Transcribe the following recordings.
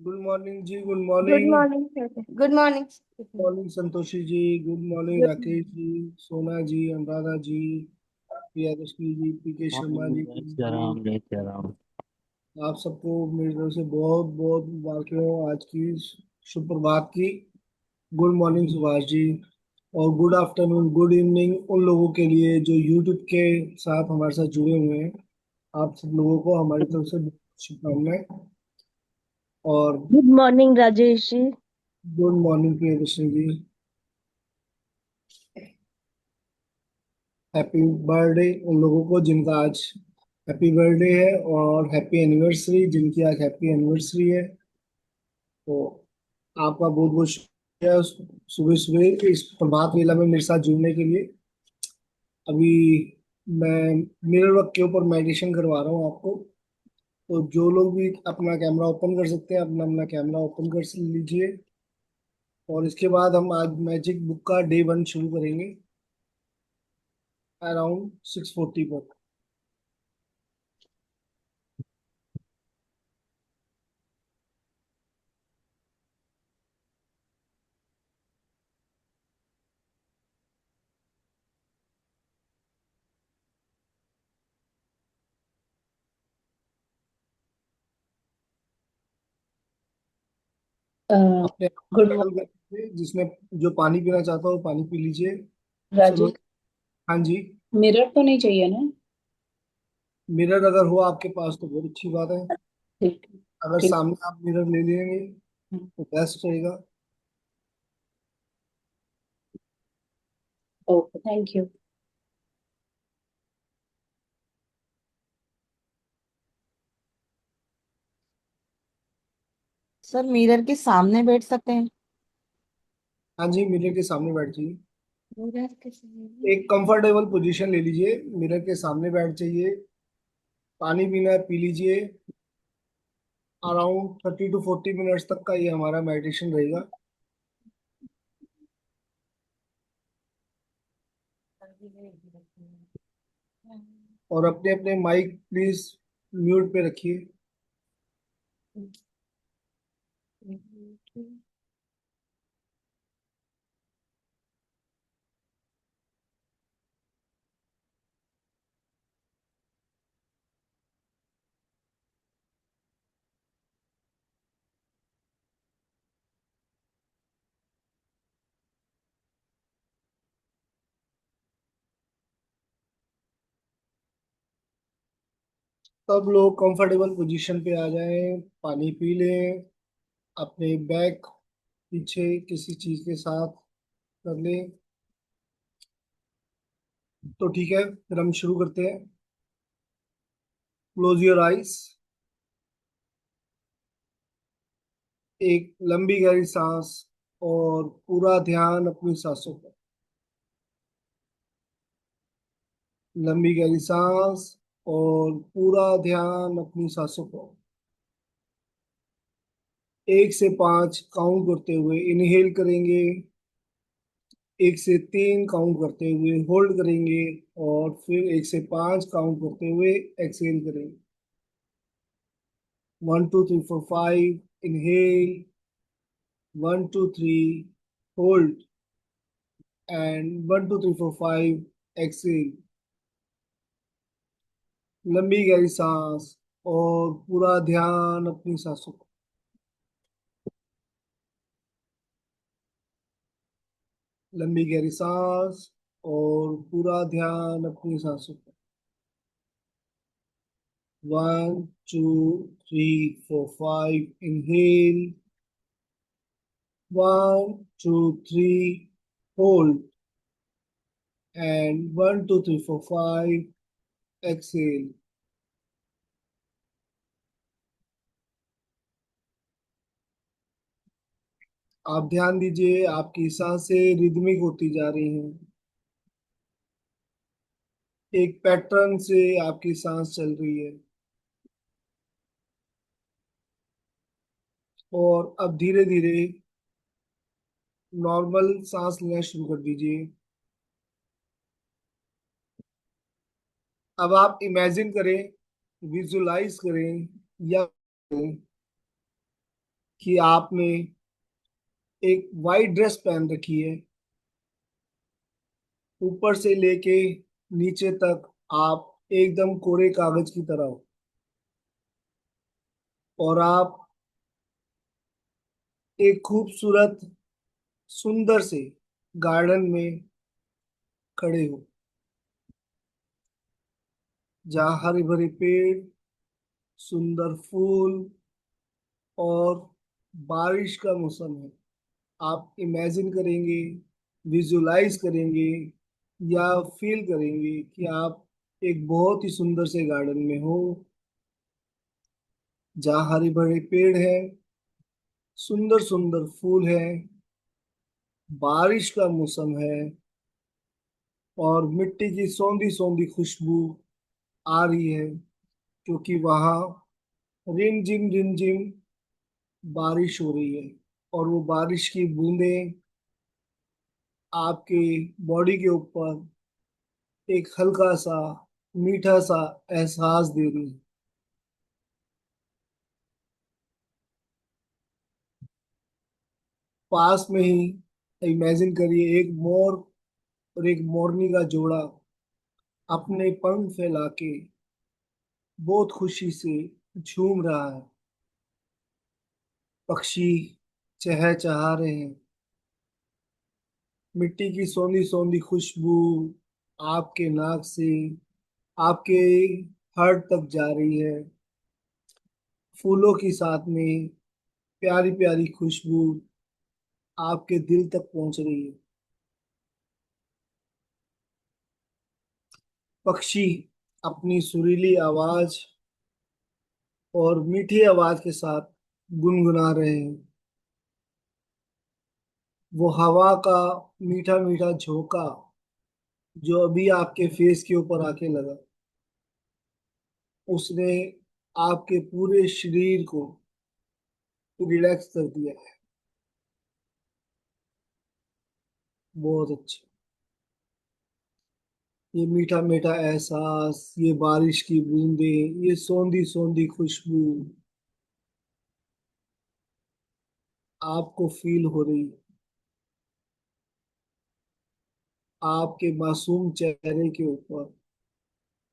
Good morning ji, good good morning. Morning sir. Good morning. Morning Santoshi ji, good morning good. Rakesh ji, Sona ji, Anuradha ji, Priyadarshini ji, PK Sharma morning ji, Jai Kumar Siya ji. Ram, जय सिया राम। आप सबको मेरी तरफ से बहुत बहुत मुबारक हो आज की शुभ प्रभात की। Good morning Subhash ji. और गुड आफ्टरनून, गुड इवनिंग उन लोगों के लिए जो यूट्यूब के साथ हमारे साथ जुड़े हुए हैं। आप सब लोगों को हमारी तरफ से बहुत शुभकामनाएं। और good morning Rajesh ji. Good morning Priyadarshini जी। हैप्पी बर्थडे उन लोगों को जिनका आज हैप्पी बर्थडे है, और हैप्पी एनिवर्सरी जिनकी आज हैप्पी एनिवर्सरी है। तो आपका बहुत बहुत शुक्रिया सुबह सुबह इस प्रभात वेला में मेरे साथ जुड़ने के लिए। अभी मैं मिरर वर्क के ऊपर मेडिटेशन करवा रहा हूँ आपको। तो जो लोग भी अपना कैमरा ओपन कर सकते हैं, अपना अपना कैमरा ओपन कर लीजिए। और इसके बाद हम आज मैजिक बुक का डे 1 शुरू करेंगे अराउंड 6:40 पर। अपने आप को गुड टटल मॉर्निंग करके जिसने जो पानी पीना चाहता हो वो पानी पी लीजिए। चलो। राजेश। हाँ जी। मिरर तो नहीं चाहिए ना? मिरर अगर हो आपके पास तो बहुत अच्छी बात है। ठीक। अगर ठीक। सामने आप मिरर ले लेंगे तो बेस्ट रहेगा। Okay, thank you. Sir mirror के सामने बैठ सकते हैं। हाँ जी, मिरर के सामने बैठ जाइए। मिरर के सामने। एक कंफर्टेबल पोजीशन ले लीजिए, मिरर के सामने बैठ जाइए। पानी पीना है पी लीजिए। अराउंड 30 to 40 मिनट्स तक का ये हमारा मेडिटेशन रहेगा। और अपने अपने माइक प्लीज म्यूट पे रखिए। सब लोग कंफर्टेबल पोजीशन पे आ जाएं, पानी पी लें, अपने बैक पीछे किसी चीज के साथ कर लें। तो ठीक है, फिर हम शुरू करते हैं। Close your eyes. एक लंबी गहरी सांस और पूरा ध्यान अपनी सांसों पर। लंबी गहरी सांस और पूरा ध्यान अपनी सांसों पर। 1 से 5 काउंट करते हुए इनहेल करेंगे। 1 से 3 काउंट करते हुए होल्ड करेंगे। और फिर 1 से 5 काउंट करते हुए एक्सहेल करेंगे। 1 2 3 4 5 इनहेल। 1 2 3 होल्ड। And 1 2 3 4 5 exhale. लंबी गहरी सांस और पूरा ध्यान अपनी सांसों पर। लंबी गहरी सांस और पूरा ध्यान अपनी सांसों पर। 1 2 3 4 5 इनहेल। 1 2 3 hold. And 1 2 3 4 5 exhale. आप ध्यान दीजिए, आपकी सांसें रिदमिक होती जा रही हैं। एक पैटर्न से आपकी सांस चल रही है। और अब धीरे धीरे नॉर्मल सांस लेना शुरू कर दीजिए। अब आप इमेजिन करें, विजुलाइज करें, या करें कि आपने एक वाइट ड्रेस पहन रखी है, ऊपर से लेके नीचे तक आप एकदम कोरे कागज की तरह हो, और आप एक खूबसूरत सुंदर से गार्डन में खड़े हो, जहाँ हरे भरे पेड़, सुंदर फूल और बारिश का मौसम है। आप इमेजिन करेंगे, विजुलाइज करेंगे या फील करेंगे कि आप एक बहुत ही सुंदर से गार्डन में हो, जहाँ हरे भरे पेड़ है, सुंदर सुंदर फूल है, बारिश का मौसम है, और मिट्टी की सौंधी सौंधी खुशबू आ रही है, क्योंकि वहाँ रिमझिम रिमझिम बारिश हो रही है, और वो बारिश की बूंदें आपके बॉडी के ऊपर एक हल्का सा मीठा सा एहसास दे रही है। पास में ही इमेजिन करिए, एक मोर और एक मोरनी का जोड़ा अपने पंख फैला के बहुत खुशी से झूम रहा है। पक्षी चहचहा रहे हैं, मिट्टी की सौंधी सौंधी खुशबू आपके नाक से आपके हार्ट तक जा रही है। फूलों की साथ में प्यारी प्यारी खुशबू आपके दिल तक पहुंच रही है। पक्षी अपनी सुरीली आवाज और मीठी आवाज के साथ गुनगुना रहे हैं। वो हवा का मीठा मीठा झोंका जो अभी आपके फेस के ऊपर आके लगा, उसने आपके पूरे शरीर को रिलैक्स कर दिया है। बहुत अच्छा। ये मीठा मीठा एहसास, ये बारिश की बूंदें, ये सौंधी सौंधी खुशबू आपको फील हो रही है। आपके मासूम चेहरे के ऊपर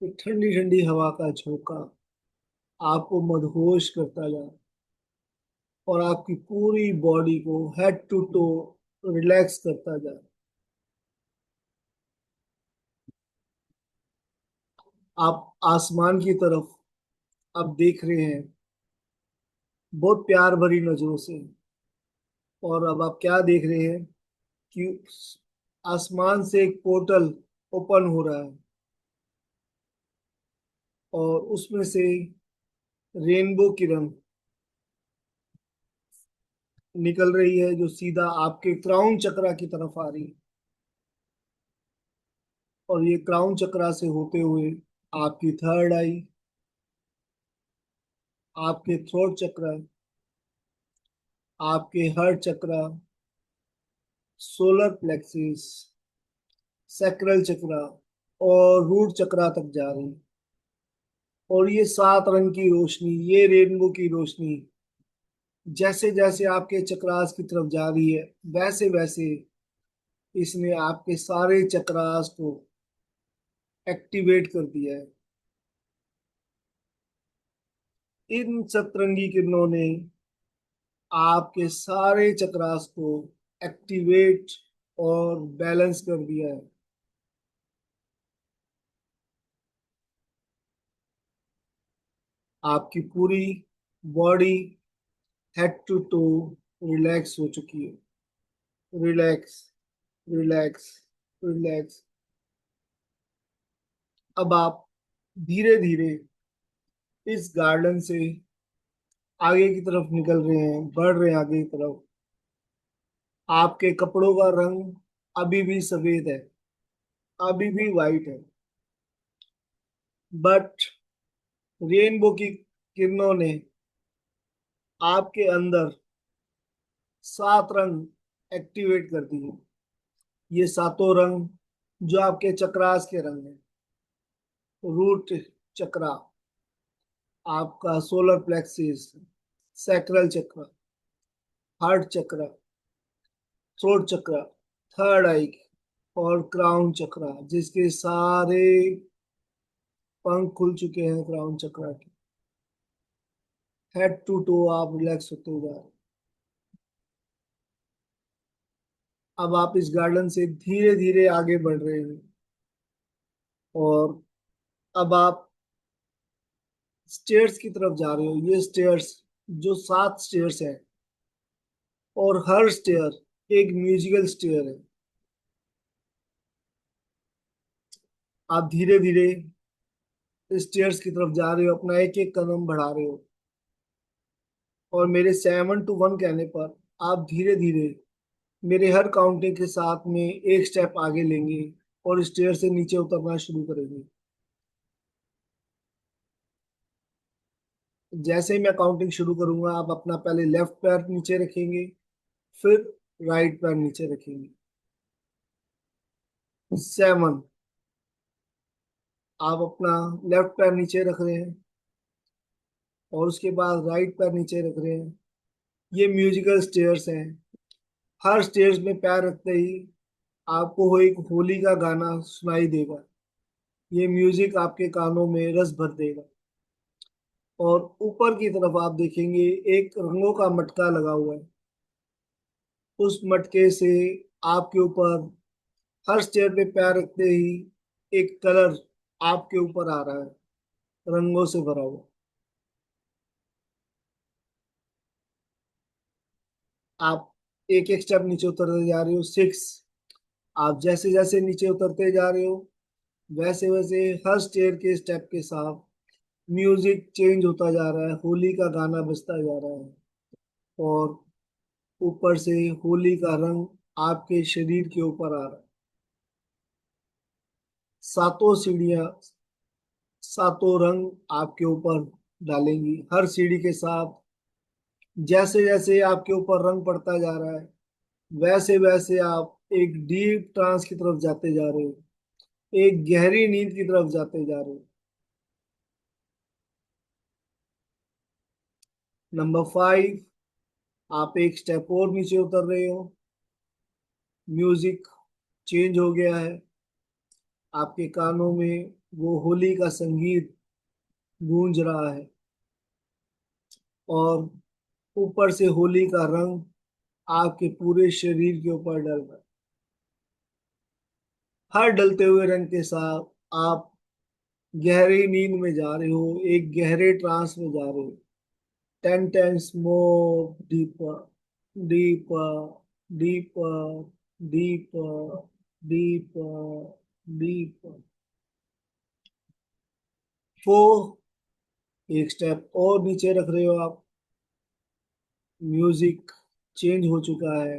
एक ठंडी ठंडी हवा का झोंका आपको मदहोश करता जा, और आपकी पूरी बॉडी को हेड टू टो रिलैक्स करता जा। आप आसमान की तरफ अब देख रहे हैं बहुत प्यार भरी नजरों से, और अब आप क्या देख रहे हैं कि आसमान से एक पोर्टल ओपन हो रहा है, और उसमें से रेनबो किरण निकल रही है, जो सीधा आपके क्राउन चक्रा की तरफ आ रही है, और ये क्राउन चक्रा से होते हुए आपकी थर्ड आई, आपके थ्रोट चक्र, आपके हार्ट चक्र, सोलर प्लेक्सिस, सैक्रल चक्र और रूट चक्रा तक जा रही है। और ये 7 रंग की रोशनी, ये रेनबो की रोशनी जैसे जैसे आपके चक्रास की तरफ जा रही है, वैसे वैसे इसने आपके सारे चक्रास को एक्टिवेट कर दिया है। इन सतरंगी किरणों ने आपके सारे चक्रास को एक्टिवेट और बैलेंस कर दिया है। आपकी पूरी body head to toe relax हो चुकी है। Relax, relax, relax. अब आप धीरे धीरे इस गार्डन से आगे की तरफ निकल रहे हैं, बढ़ रहे हैं आगे की तरफ। आपके कपड़ों का रंग अभी भी सफेद है, अभी भी वाइट है, बट रेनबो की किरणों ने आपके अंदर 7 रंग एक्टिवेट कर दिए। ये सातों रंग जो आपके चक्रास के रंग हैं, रूट चक्रा, आपका सोलर प्लेक्सिस, सैक्रल चक्र, हार्ट चक्र, थ्रोट चक्र, थर्ड आई और क्राउन चक्र, जिसके सारे पंख खुल चुके हैं क्राउन चक्र के। हेड टू टो आप रिलैक्स होते जा रहे हैं। अब आप इस गार्डन से धीरे धीरे आगे बढ़ रहे हैं और अब आप स्टेयर्स की तरफ जा रहे हो। ये स्टेयर्स जो 7 स्टेयर्स हैं और हर स्टेयर एक म्यूजिकल स्टेयर है। आप धीरे धीरे स्टेयर्स की तरफ जा रहे हो, अपना एक एक कदम बढ़ा रहे हो और मेरे 7 to 1 कहने पर आप धीरे धीरे मेरे हर काउंटिंग के साथ में एक स्टेप आगे लेंगे और स्टेयर से नीचे उतरना शुरू करेंगे। जैसे ही मैं काउंटिंग शुरू करूंगा आप अपना पहले लेफ्ट पैर नीचे रखेंगे, फिर राइट पैर नीचे रखेंगे। 7, आप अपना लेफ्ट पैर नीचे रख रहे हैं और उसके बाद राइट पैर नीचे रख रहे हैं। ये म्यूजिकल स्टेयर्स हैं। हर स्टेयर्स में पैर रखते ही आपको एक होली का गाना सुनाई देगा। ये म्यूजिक आपके कानों में रस भर देगा और ऊपर की तरफ आप देखेंगे एक रंगों का मटका लगा हुआ है। उस मटके से आपके ऊपर हर स्टेयर पे पैर रखते ही एक कलर आपके ऊपर आ रहा है, रंगों से भरा हुआ। आप एक एक स्टेप नीचे उतरते जा रहे हो। 6, आप जैसे जैसे नीचे उतरते जा रहे हो वैसे वैसे हर स्टेयर के स्टेप के साथ म्यूजिक चेंज होता जा रहा है, होली का गाना बजता जा रहा है और ऊपर से होली का रंग आपके शरीर के ऊपर आ रहा है। सातों सीढ़ियां, सातों रंग आपके ऊपर डालेंगी। हर सीढ़ी के साथ जैसे जैसे आपके ऊपर रंग पड़ता जा रहा है वैसे वैसे आप एक डीप ट्रांस की तरफ जाते जा रहे हो, एक गहरी नींद की तरफ जाते जा रहे हो। नंबर 5, आप एक स्टेप और नीचे उतर रहे हो। म्यूजिक चेंज हो गया है, आपके कानों में वो होली का संगीत गूंज रहा है और ऊपर से होली का रंग आपके पूरे शरीर के ऊपर डल रहा है। हर डलते हुए रंग के साथ आप गहरी नींद में जा रहे हो, एक गहरे ट्रांस में जा रहे हो। 10 times more deeper, deeper, deeper, deeper, deeper, deeper। 4, एक स्टेप और नीचे रख रहे हो आप। म्यूजिक चेंज हो चुका है,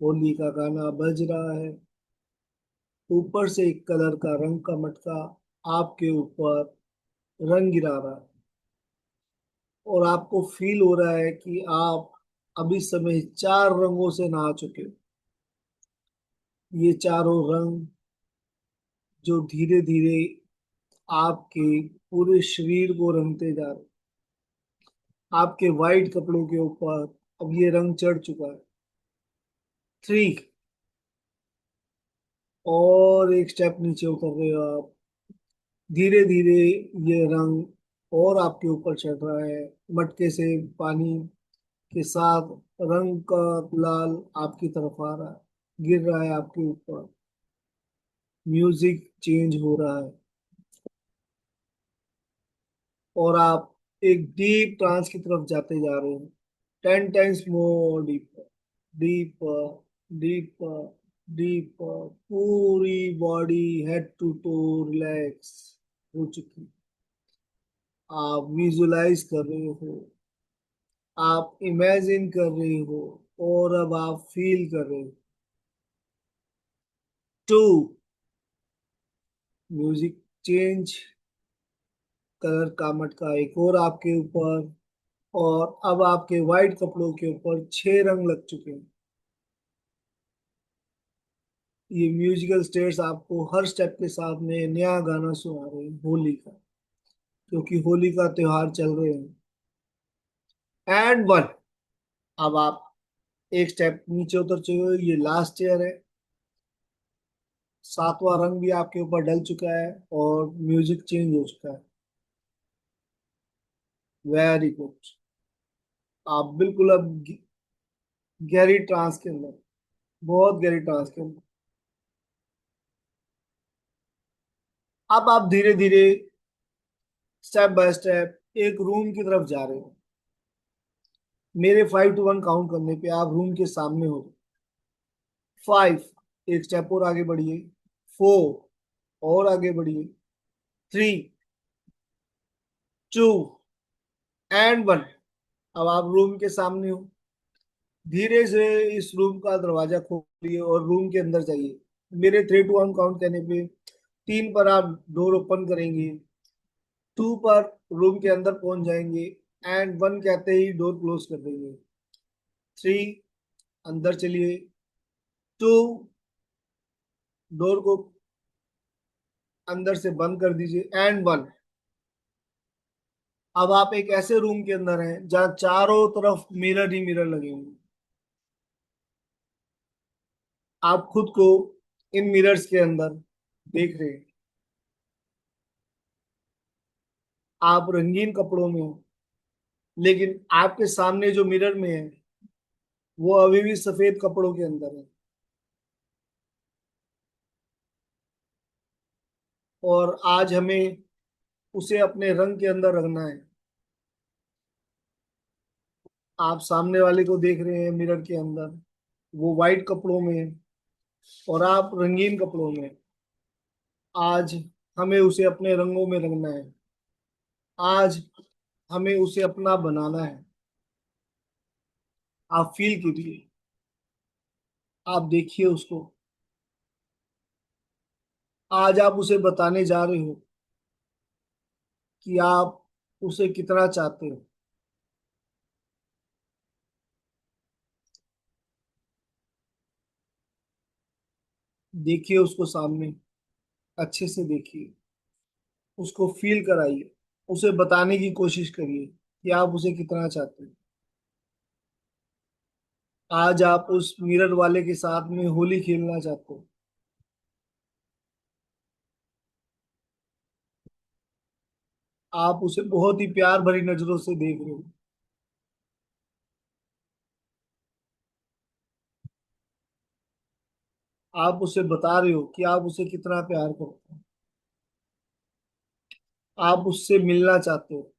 होली का गाना बज रहा है। ऊपर से एक कलर का रंग का मटका आपके ऊपर रंग गिरा रहा है और आपको फील हो रहा है कि आप अभी समय 4 रंगों से नहा चुके हो। ये चारों रंग जो धीरे धीरे आपके पूरे शरीर को रंगते जा रहे। आपके वाइट कपड़ों के ऊपर अब ये रंग चढ़ चुका है। 3, और एक स्टेप नीचे उतर रहे हो आप। धीरे धीरे ये रंग और आपके ऊपर चढ़ रहा है। मटके से पानी के साथ रंग का गुलाल आपकी तरफ आ रहा है, गिर रहा है आपके ऊपर। म्यूजिक चेंज हो रहा है और आप एक डीप ट्रांस की तरफ जाते जा रहे हैं। 10 times more deeper, deeper, deeper, deeper. पूरी body head to toe relax हो चुकी। आप विजुलाइज कर रहे हो, आप इमेजिन कर रहे हो और अब आप फील कर रहे हो। 2, म्यूजिक चेंज, कलर का मटका एक और आपके ऊपर और अब आपके वाइट कपड़ों के ऊपर 6 रंग लग चुके हैं। ये म्यूजिकल स्टेयर्स आपको हर स्टेप के साथ में नया गाना सुना रहे हैं होली का, क्योंकि होली का त्योहार चल रहे हैं। एंड 1, अब आप एक स्टेप नीचे उतर चुके हो, ये लास्ट चेयर है। सातवां रंग भी आपके ऊपर डल चुका है और म्यूजिक चेंज हो चुका है। Very good. आप बिल्कुल अब गहरी ट्रांस के अंदर, बहुत गहरी ट्रांस के अंदर। अब आप धीरे धीरे स्टेप बाय स्टेप एक रूम की तरफ जा रहे हो। मेरे 5 to 1 काउंट करने पे आप रूम के सामने हो। 5, एक स्टेप और आगे बढ़िए। 4, और आगे बढ़िए। 3, 2 एंड 1। अब आप रूम के सामने हो। धीरे से इस रूम का दरवाजा खोलिए और रूम के अंदर जाइए। मेरे 3 to 1 काउंट करने पे 3 पर आप डोर ओपन करेंगे। 2 पर रूम के अंदर पहुंच जाएंगे। एंड 1 कहते ही डोर क्लोज कर देंगे। 3, अंदर चलिए। 2, डोर को अंदर से बंद कर दीजिए। एंड 1, अब आप एक ऐसे रूम के अंदर हैं जहां चारों तरफ मिरर ही मिरर लगे होंगे। आप खुद को इन मिरर्स के अंदर देख रहे हैं। आप रंगीन कपड़ों में हो, लेकिन आपके सामने जो मिरर में है वो अभी भी सफेद कपड़ों के अंदर है। और आज हमें उसे अपने रंग के अंदर रखना है। आप सामने वाले को देख रहे हैं मिरर के अंदर, वो वाइट कपड़ों में है और आप रंगीन कपड़ों में। आज हमें उसे अपने रंगों में रंगना है। आज हमें उसे अपना बनाना है। आप फील कीजिए, आप देखिए उसको। आज आप उसे बताने जा रहे हो कि आप उसे कितना चाहते हो। देखिए उसको सामने, अच्छे से देखिए, उसको फील कराइए, उसे बताने की कोशिश करिए कि आप उसे कितना चाहते हो। आज आप उस मिरर वाले के साथ में होली खेलना चाहते हो। आप उसे बहुत ही प्यार भरी नजरों से देख रहे हो। आप उसे बता रहे हो कि आप उसे कितना प्यार करते हो। आप उससे मिलना चाहते हो,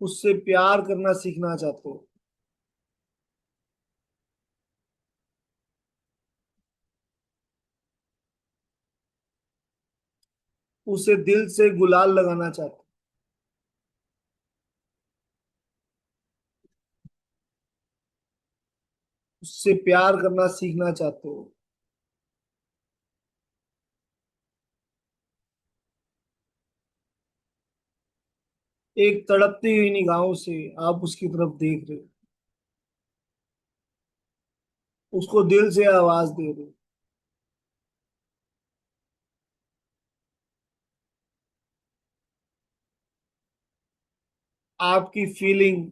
उससे प्यार करना सीखना चाहते हो। उसे दिल से गुलाल लगाना चाहते हो। उससे प्यार करना सीखना चाहते हो। एक तड़पती हुई निगाहों से आप उसकी तरफ देख रहे हो। उसको दिल से आवाज दे रहे हो। आपकी फीलिंग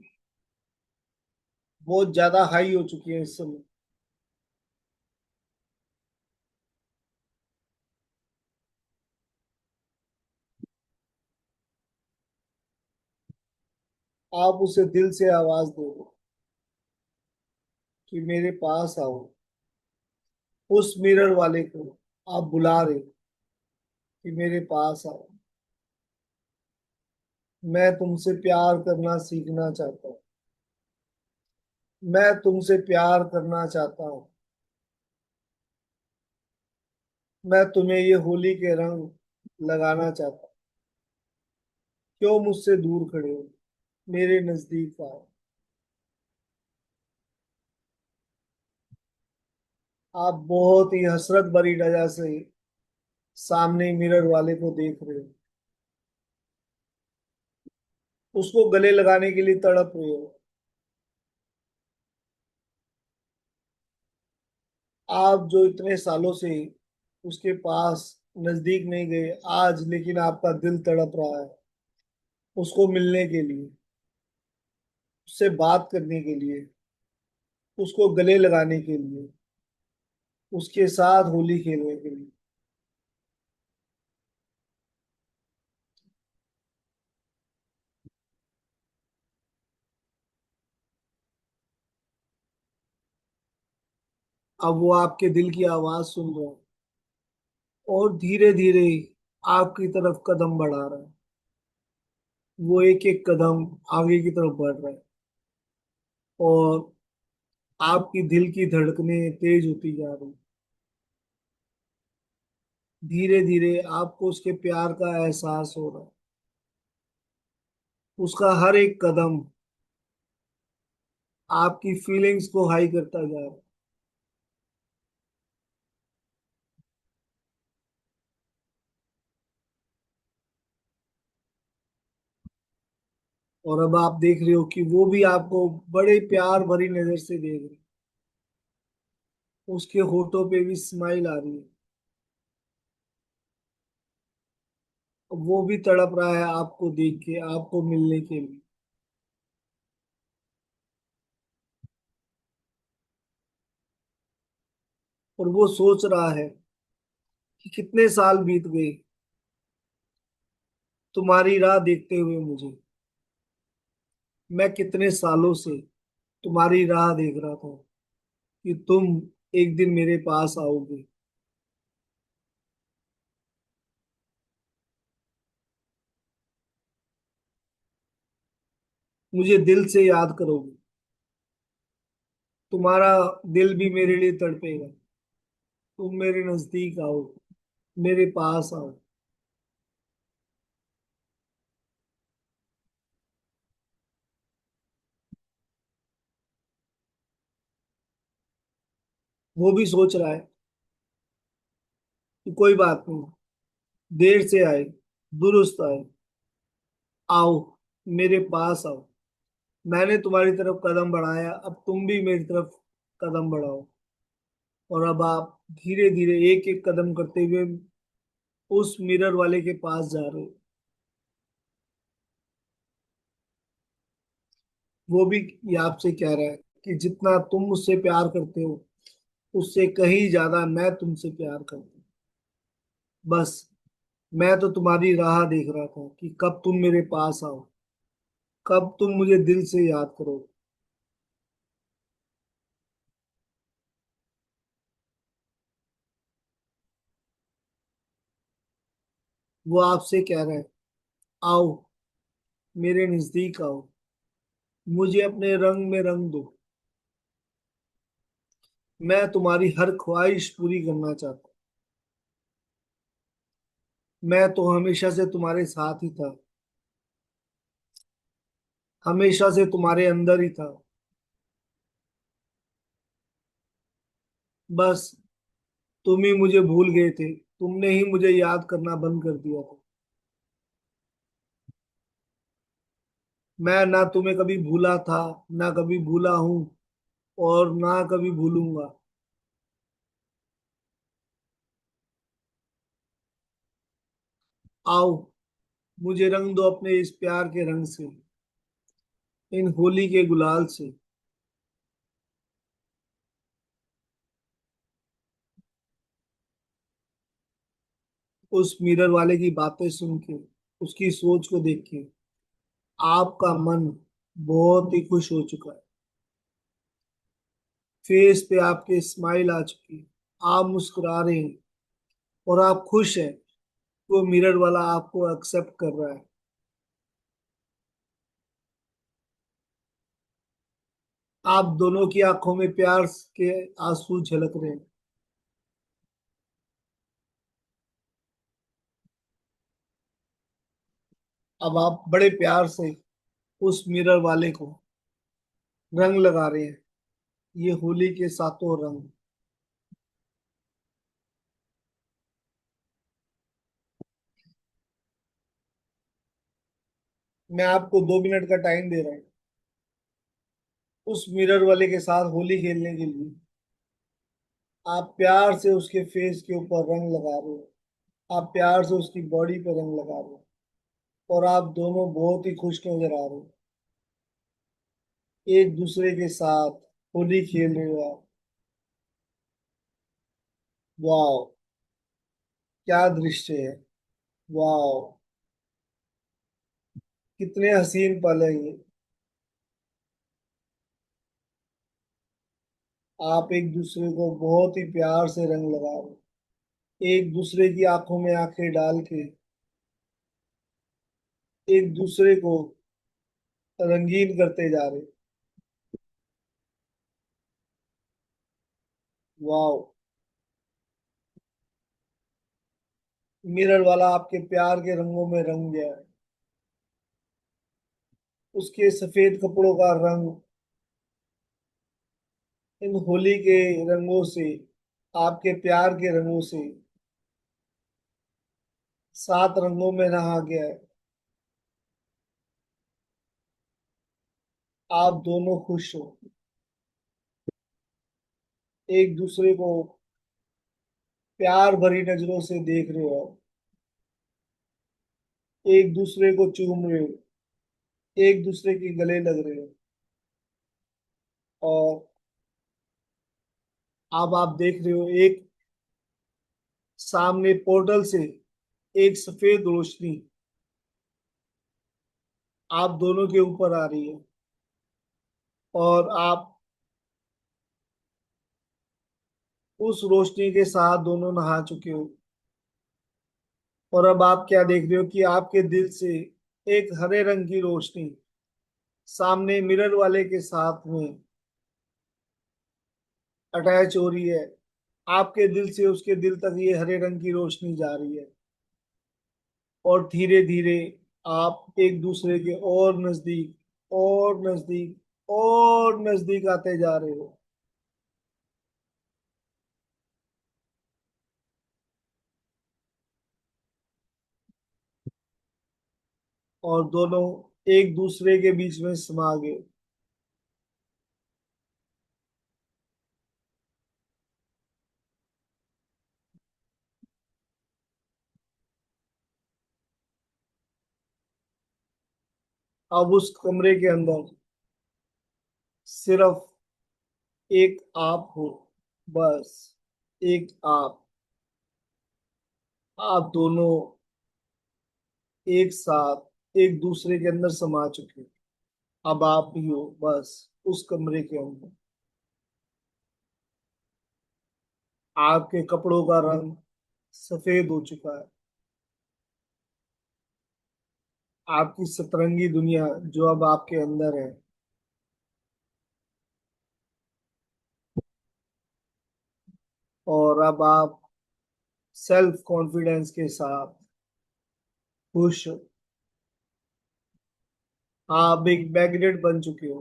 बहुत ज्यादा हाई हो चुकी है इस समय। आप उसे दिल से आवाज दे रहे हो कि मेरे पास आओ। उस मिरर वाले को आप बुला रहे हो कि मेरे पास आओ। मैं तुमसे प्यार करना सीखना चाहता हूँ। मैं तुमसे प्यार करना चाहता हूँ। मैं तुम्हें ये होली के रंग लगाना चाहता हूँ। क्यों मुझसे दूर खड़े हो, मेरे नजदीक आओ। आप बहुत ही हसरत भरी नजर से सामने मिरर वाले को देख रहे हो। उसको गले लगाने के लिए तड़प रहे हो। आप जो इतने सालों से उसके पास नजदीक नहीं गए, आज लेकिन आपका दिल तड़प रहा है उसको मिलने के लिए, उससे बात करने के लिए। उसको गले लगाने के लिए, उसके साथ होली खेलने के लिए। अब वो आपके दिल की आवाज सुन रहा है और धीरे धीरे आपकी तरफ कदम बढ़ा रहा है। वो एक एक कदम आगे की तरफ बढ़ रहा है और आपकी दिल की धड़कनें तेज होती जा रही। धीरे धीरे आपको उसके प्यार का एहसास हो रहा है। उसका हर एक कदम आपकी फीलिंग्स को हाई करता जा रहा है। और अब आप देख रहे हो कि वो भी आपको बड़े प्यार भरी नजर से देख रहे। उसके होठों पे भी स्माइल आ रही है। वो भी तड़प रहा है आपको देख के, आपको मिलने के लिए। और वो सोच रहा है कि कितने साल बीत गए तुम्हारी राह देखते हुए मुझे। मैं कितने सालों से तुम्हारी राह देख रहा था कि तुम एक दिन मेरे पास आओगे। मुझे दिल से याद करोगे। तुम्हारा दिल भी मेरे लिए तड़पेगा। तुम मेरे नजदीक आओ, मेरे पास आओ। वो भी सोच रहा है कि कोई बात नहीं, देर से आए दुरुस्त आए। आओ, मेरे पास आओ। मैंने तुम्हारी तरफ कदम बढ़ाया, अब तुम भी मेरी तरफ कदम बढ़ाओ। और अब आप धीरे धीरे एक एक कदम करते हुए उस मिरर वाले के पास जा रहे हो। वो भी ये आपसे कह रहा है कि जितना तुम मुझसे प्यार करते हो, उससे कहीं ज्यादा मैं तुमसे प्यार करता हूँ। बस मैं तो तुम्हारी राह देख रहा था कि कब तुम मेरे पास आओ, कब तुम मुझे दिल से याद करो। वो आपसे कह रहा है, आओ, मेरे नजदीक आओ, मुझे अपने रंग में रंग दो। मैं तुम्हारी हर ख्वाहिश पूरी करना चाहता हूँ। मैं तो हमेशा से तुम्हारे साथ ही था, हमेशा से तुम्हारे अंदर ही था। बस तुम ही मुझे भूल गए थे, तुमने ही मुझे याद करना बंद कर दिया था। मैं ना तुम्हें कभी भूला था, ना कभी भूला हूं, और ना कभी भूलूंगा। आओ, मुझे रंग दो अपने इस प्यार के रंग से, इन होली के गुलाल से। उस मिरर वाले की बातें सुन के, उसकी सोच को देख के आपका मन बहुत ही खुश हो चुका है। फेस पे आपके स्माइल आ चुकी है। आप मुस्कुरा रहे हैं और आप खुश हैं। वो मिरर वाला आपको एक्सेप्ट कर रहा है। आप दोनों की आंखों में प्यार के आंसू झलक रहे हैं। अब आप बड़े प्यार से उस मिरर वाले को रंग लगा रहे हैं, ये होली के सातों रंग। मैं आपको 2 मिनट का टाइम दे रहा हूँ उस मिरर वाले के साथ होली खेलने के लिए। आप प्यार से उसके फेस के ऊपर रंग लगा रहे हो, आप प्यार से उसकी बॉडी पे रंग लगा रहे हो, और आप दोनों बहुत ही खुश नजर आ रहे हो एक दूसरे के साथ। होली खेल रहे हो आप। वाह, क्या दृश्य है। वाह, कितने हसीन पल है ये। आप एक दूसरे को बहुत ही प्यार से रंग लगा रहे हो, एक दूसरे की आंखों में आंखें डाल के एक दूसरे को रंगीन करते जा रहे हो। वाह, मिरर वाला आपके प्यार के रंगों में रंग गया है। उसके सफेद कपड़ों का रंग इन होली के रंगों से, आपके प्यार के रंगों से, 7 रंगों में नहा गया है। आप दोनों खुश हो, एक दूसरे को प्यार भरी नजरों से देख रहे हो, एक दूसरे को चूम रहे हो, एक दूसरे के गले लग रहे हो। और अब आप देख रहे हो एक सामने पोर्टल से एक सफेद रोशनी आप दोनों के ऊपर आ रही है, और आप उस रोशनी के साथ दोनों नहा चुके हो। और अब आप क्या देख रहे हो कि आपके दिल से एक हरे रंग की रोशनी सामने मिरर वाले के साथ में अटैच हो रही है। आपके दिल से उसके दिल तक ये हरे रंग की रोशनी जा रही है, और धीरे धीरे आप एक दूसरे के और नजदीक, और नजदीक, और नजदीक आते जा रहे हो। और दोनों एक दूसरे के बीच में समा गए। अब उस कमरे के अंदर सिर्फ एक आप हो, बस एक आप दोनों एक साथ एक दूसरे के अंदर समा चुके हो। अब आप ही हो बस उस कमरे के अंदर। आपके कपड़ों का रंग सफेद हो चुका है। आपकी सतरंगी दुनिया जो अब आपके अंदर है, और अब आप सेल्फ कॉन्फिडेंस के साथ खुश हो। आप एक मैग्नेट बन चुके हो।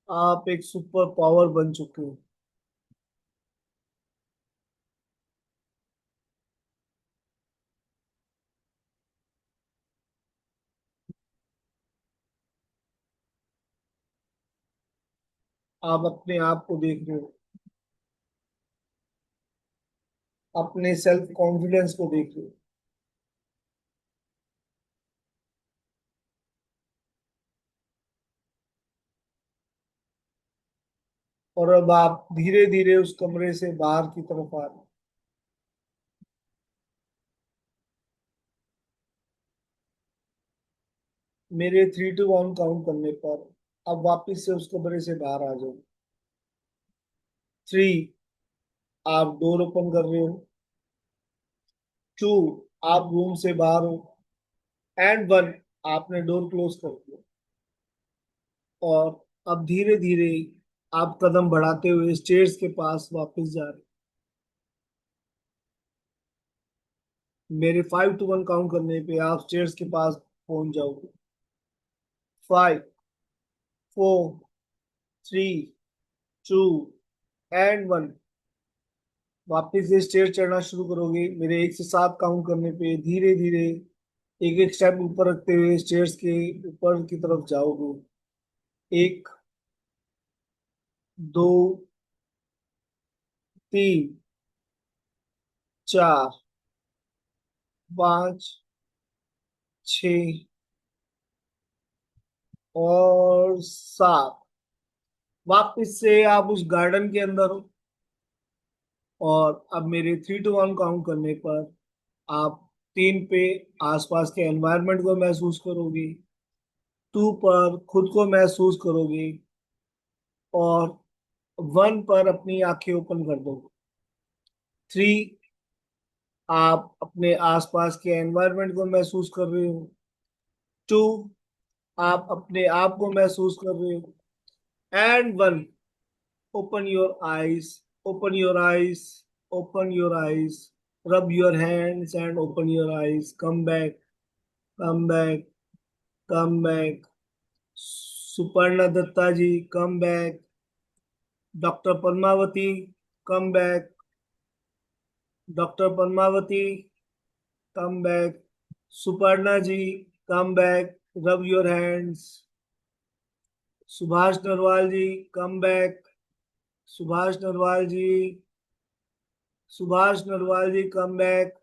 आप एक सुपर पावर बन चुके हो। आप अपने आप को देख रहे हो, अपने सेल्फ कॉन्फिडेंस को देख रहे हो। और अब आप धीरे धीरे उस कमरे से बाहर की तरफ आ रहे हो। मेरे 3 to 1 काउंट करने पर अब वापिस से उस कमरे से बाहर आ जाओ। 3, आप डोर ओपन कर रहे हो। 2, आप रूम से बाहर हो। एंड 1, आपने डोर क्लोज कर दिया। और अब धीरे धीरे आप कदम बढ़ाते हुए स्टेयर्स के पास वापस जा रहे हो। मेरे 5 to 1 काउंट करने पे आप स्टेयर्स के पास पहुंच जाओगे। 5, 4, 3, 2 एंड 1। वापिस से स्टेयर चढ़ना शुरू करोगे। मेरे 1 से 7 काउंट करने पे धीरे धीरे एक एक स्टेप ऊपर रखते हुए स्टेयर्स के ऊपर की तरफ जाओगे। 1, 2, 3, 4, 5, 6, और 7। वापस से आप उस गार्डन के अंदर हो, और अब मेरे 3 to 1 काउंट करने पर आप 3 पे आसपास के एनवायरनमेंट को महसूस करोगे, 2 पर खुद को महसूस करोगे, और 1 पर अपनी आंखें ओपन कर दोगे। 3, आप अपने आसपास के एनवायरनमेंट को महसूस कर रहे हो। 2, आप अपने आप को महसूस कर रहे हो। And 1, open your eyes, open your eyes, open your eyes, rub your hands and open your eyes. Come back, come back, come back. Suparna Datta ji, come back. Dr. Padmavati, come back. Dr. Padmavati, come back. Suparna ji, come back. Rub your hands. Subhash Narwal ji, come back. Subhash Narwal ji, Subhash Narwal ji, come back.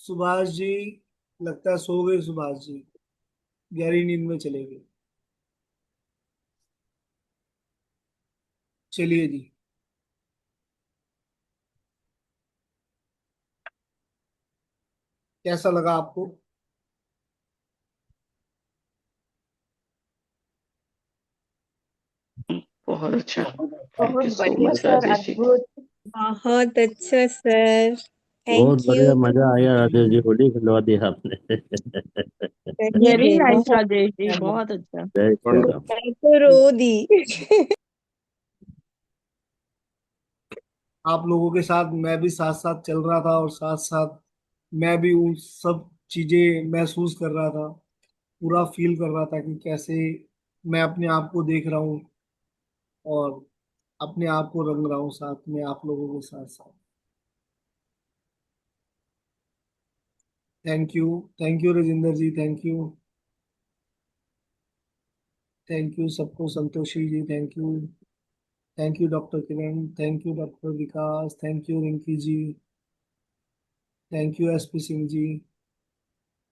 Subhash ji, लगता है सो गए सुभाष जी, गहरी नींद में चले गए। चलिए जी। कैसा लगा आपको? बहुत अच्छा। थैंक यू बहुत सो बढ़िया मच सर, राजेश जी। अद्भुत। बहुत अच्छा सर। बहुत थैंक बढ़िया, यू। मजा आया राजेश जी, होली खिलवा दी आपने। सही वेरी में नाइस बहुत राजेश जी, अच्छा। बहुत अच्छा। जय श्री राम। मैं तो रो दी। आप लोगों के साथ मैं भी साथ साथ चल रहा था, और साथ साथ मैं भी उन सब चीजें महसूस कर रहा था, पूरा फील कर रहा था कि कैसे मैं अपने आप को देख रहा हूँ, और अपने आप को रंग रहा हूँ साथ में आप लोगों के साथ साथ। Thank you Rajendra ji, thank you. Thank you सबको, Santoshi ji, thank you. Thank you doctor Kiran, thank you doctor Vikas, thank you Rinki ji, thank you SP Singh ji,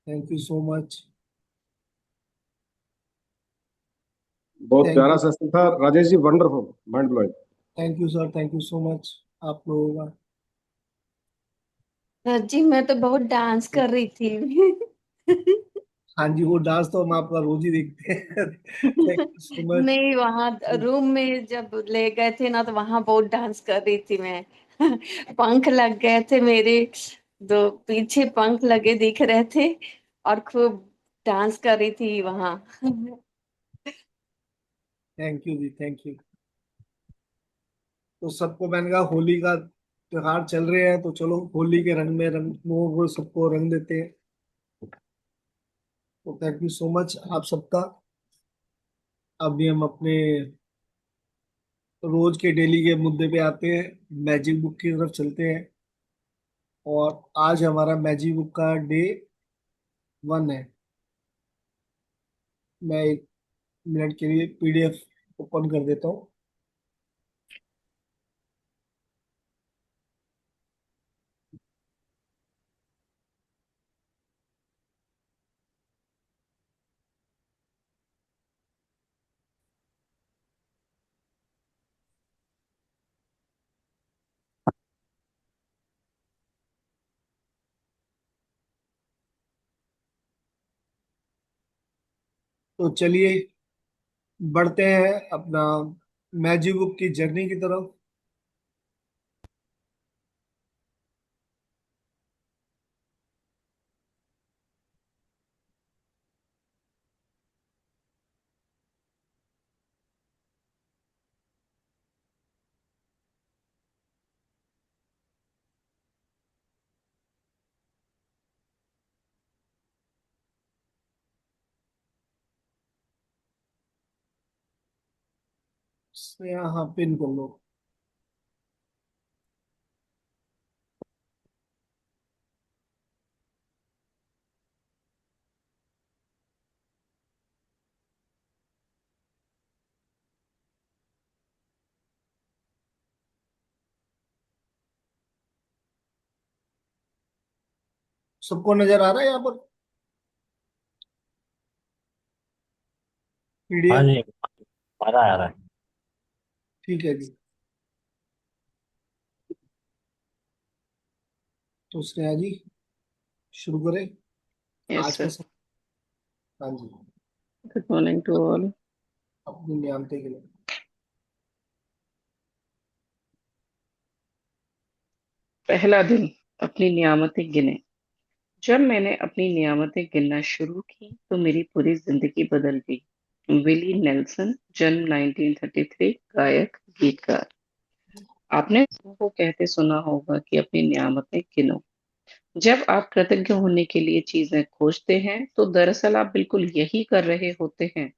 thank you so much. बहुत थैंक प्यारा यू, सेशन था Rajesh ji, wonderful, mind blowing. Thank you sir, thank you so much आप लोगों sir जी, मैं तो बहुत dance का। कर रही थी। हाँ जी, वो डांस तो हम आपका रोज ही देखते हैं। Thank you so much. नहीं, वहां रूम में जब ले गए थे ना, तो वहां बहुत डांस कर रही थी मैं। पंख लग गए थे मेरे, दो पीछे पंख लगे दिख रहे थे, और खूब डांस कर रही थी वहां। थैंक यू जी, थैंक यू। तो सबको मैंने कहा होली का त्योहार चल रहे हैं, तो चलो होली के रंग में रंगों को सबको रंग देते हैं। तो थैंक यू सो मच आप सबका। अभी हम अपने रोज के डेली के मुद्दे पे आते हैं, मैजिक बुक की तरफ चलते हैं। और आज हमारा मैजिक बुक का डे 1 है। मैं 1 मिनट के लिए पीडीएफ ओपन कर देता हूँ। तो चलिए बढ़ते हैं अपना मैजिक बुक की जर्नी की तरफ। यहाँ पिन कर लो। सबको नजर आ रहा है यहाँ पर? हाँ पीडीएफ? जी, आ रहा है। ठीक है जी। तो स्नेहा जी शुरू करें यस आज का सर। सब। हाँ जी, गुड मॉर्निंग टू ऑल। अपनी नियमते के लिए। पहला दिन, अपनी नियामतें गिने। जब मैंने अपनी नियामतें गिनना शुरू की तो मेरी पूरी जिंदगी बदल गई। विली नेल्सन, जन्म 1933, गायक, गीतकार। आपने को कहते सुना होगा कि अपनी नियामतें गिनो। जब आप कृतज्ञ होने के लिए चीजें खोजते हैं तो दरअसल आप बिल्कुल यही कर रहे होते हैं।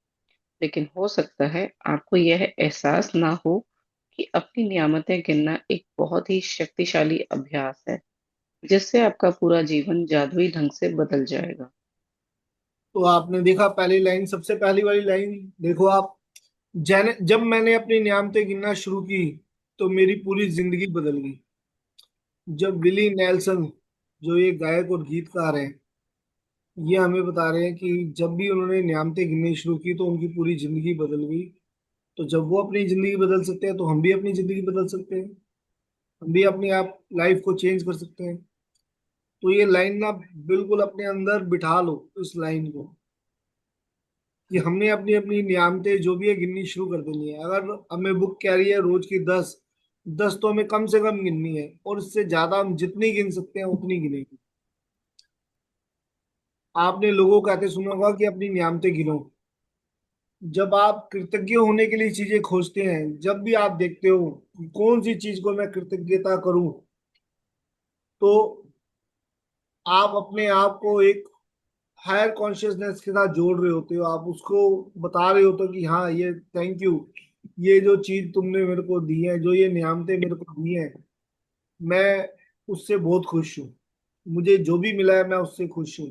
लेकिन हो सकता है आपको यह एहसास ना हो कि अपनी नियामतें गिनना एक बहुत ही शक्तिशाली अभ्यास है, जिससे आपका पूरा जीवन जादुई ढंग से बदल जाएगा। तो आपने देखा पहली लाइन, सबसे पहली वाली लाइन देखो आप। जब मैंने अपनी नियामतें गिनना शुरू की तो मेरी पूरी जिंदगी बदल गई। जब विली नेल्सन, जो ये गायक और गीतकार हैं, ये हमें बता रहे हैं कि जब भी उन्होंने नियामतें गिननी शुरू की तो उनकी पूरी जिंदगी बदल गई। तो जब वो अपनी जिंदगी बदल सकते हैं तो हम भी अपनी जिंदगी बदल सकते हैं। हम भी अपनी आप लाइफ को चेंज कर सकते हैं। तो ये लाइन ना बिल्कुल अपने अंदर बिठा लो, इस लाइन को, कि हमने अपनी अपनी नियामतें जो भी है गिननी शुरू कर देनी है। अगर हमें बुक कह रही है रोज की 10, 10 तो हमें कम से कम गिननी है, और इससे ज्यादा हम जितनी गिन सकते हैं उतनी गिनेगी। आपने लोगों को कहते सुना होगा कि अपनी नियामतें गिनो। जब आप कृतज्ञ होने के लिए चीजें खोजते हैं, जब भी आप देखते हो कि कौन सी चीज को मैं कृतज्ञता करूं, तो आप अपने आप को एक हायर कॉन्शियसनेस के साथ जोड़ रहे होते हो। आप उसको बता रहे होते हो कि हाँ, ये थैंक यू, ये जो चीज तुमने मेरे को दी है, जो ये नियामतें मेरे को दी है, मैं उससे बहुत खुश हूँ। मुझे जो भी मिला है मैं उससे खुश हूँ।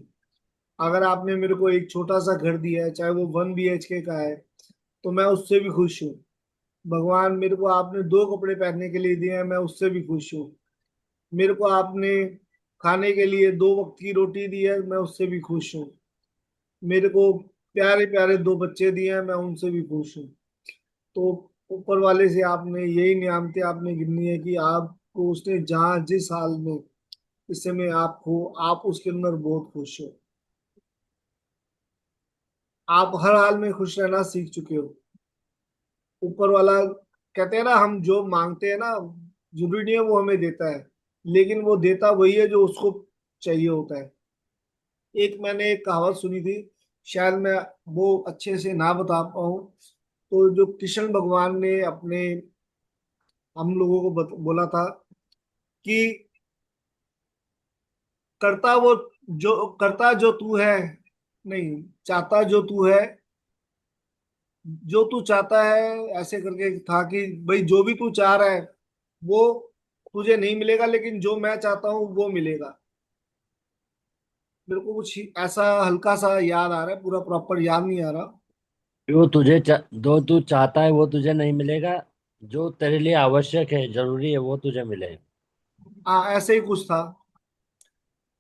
अगर आपने मेरे को एक छोटा सा घर दिया है, चाहे वो 1 BHK का है, तो मैं उससे भी खुश हूँ। भगवान मेरे को आपने 2 कपड़े पहनने के लिए दिए हैं, मैं उससे भी खुश हूँ। मेरे को आपने खाने के लिए 2 वक्त की रोटी दी है, मैं उससे भी खुश हूँ। मेरे को प्यारे प्यारे 2 बच्चे दिए हैं, मैं उनसे भी खुश हूँ। तो ऊपर वाले से आपने यही नियामतें आपने गिननी है कि आपको उसने जहाँ जिस हाल में इस समय आप हो, आप उसके अंदर बहुत खुश हो। आप हर हाल में खुश रहना सीख चुके हो। ऊपर वाला कहते हैं ना, हम जो मांगते हैं ना, जरूरी नहीं है वो हमें देता है, लेकिन वो देता वही है जो उसको चाहिए होता है। एक मैंने एक कहावत सुनी थी, शायद मैं वो अच्छे से ना बता पाऊँ। तो जो कृष्ण भगवान ने अपने हम लोगों को बोला था कि करता वो करता जो तू है, नहीं, चाहता जो तू है, जो तू चाहता है, ऐसे करके था कि भाई जो भी तू चाह रहा है वो तुझे नहीं मिलेगा, लेकिन जो मैं चाहता हूँ वो मिलेगा। मेरे को कुछ ऐसा हल्का सा याद आ रहा है, पूरा प्रॉपर याद नहीं आ रहा। जो तू चाहता है वो तुझे नहीं मिलेगा, जो तेरे लिए आवश्यक है, जरूरी है, वो तुझे मिलेगा। हाँ, ऐसे ही कुछ था।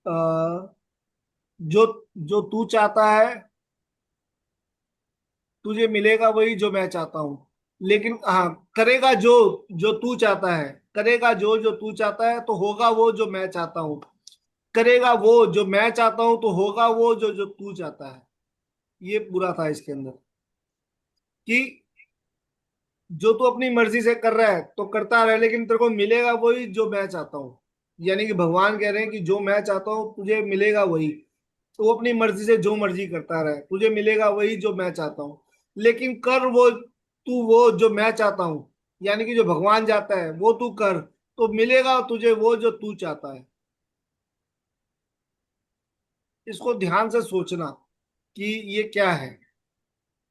अ, जो जो तू चाहता है तुझे मिलेगा वही जो मैं चाहता हूँ, लेकिन हाँ, करेगा जो जो तू चाहता है, करेगा जो जो तू चाहता है तो होगा वो जो मैं चाहता हूँ, करेगा वो जो मैं चाहता हूँ तो होगा वो जो जो तू चाहता है। ये पूरा था इसके अंदर कि जो तू अपनी मर्जी से कर रहा है तो करता रहे, लेकिन तेरे को मिलेगा वही जो मैं चाहता हूँ। यानी कि भगवान कह रहे हैं कि जो मैं चाहता हूँ तुझे मिलेगा वही। तो वो अपनी मर्जी से जो मर्जी करता रहे, तुझे मिलेगा वही जो मैं चाहता हूँ। लेकिन कर वो तू वो जो मैं चाहता हूँ, यानी कि जो भगवान चाहता है वो तू कर, तो मिलेगा तुझे वो जो तू चाहता है। इसको ध्यान से सोचना कि ये क्या है।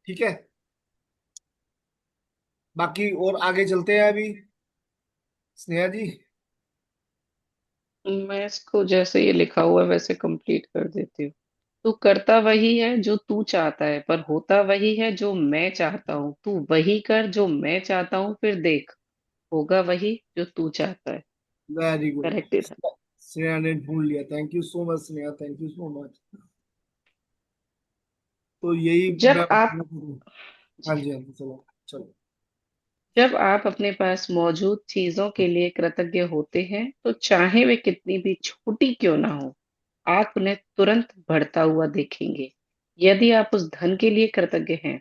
ठीक है, बाकी और आगे चलते हैं अभी। स्नेहा जी। मैं इसको जैसे ये लिखा हुआ है वैसे कंप्लीट कर देती हूँ। तू करता वही है जो तू चाहता है, पर होता वही है जो मैं चाहता हूँ। तू वही कर जो मैं चाहता हूँ, फिर देख, होगा वही जो तू चाहता है। Very good. करेक्ट था। स्नेहा ने ढूंढ लिया, thank you so much Sneha, thank you so much. तो यही मैं जब आप बताना चाहूँ। हाँ जी, हाँ जी, चलो चलो। जब आप अपने पास मौजूद चीजों के लिए कृतज्ञ होते हैं, तो चाहे वे कितनी भी छोटी क्यों ना हो, आप उन्हें तुरंत बढ़ता हुआ देखेंगे। यदि आप उस धन के लिए कृतज्ञ हैं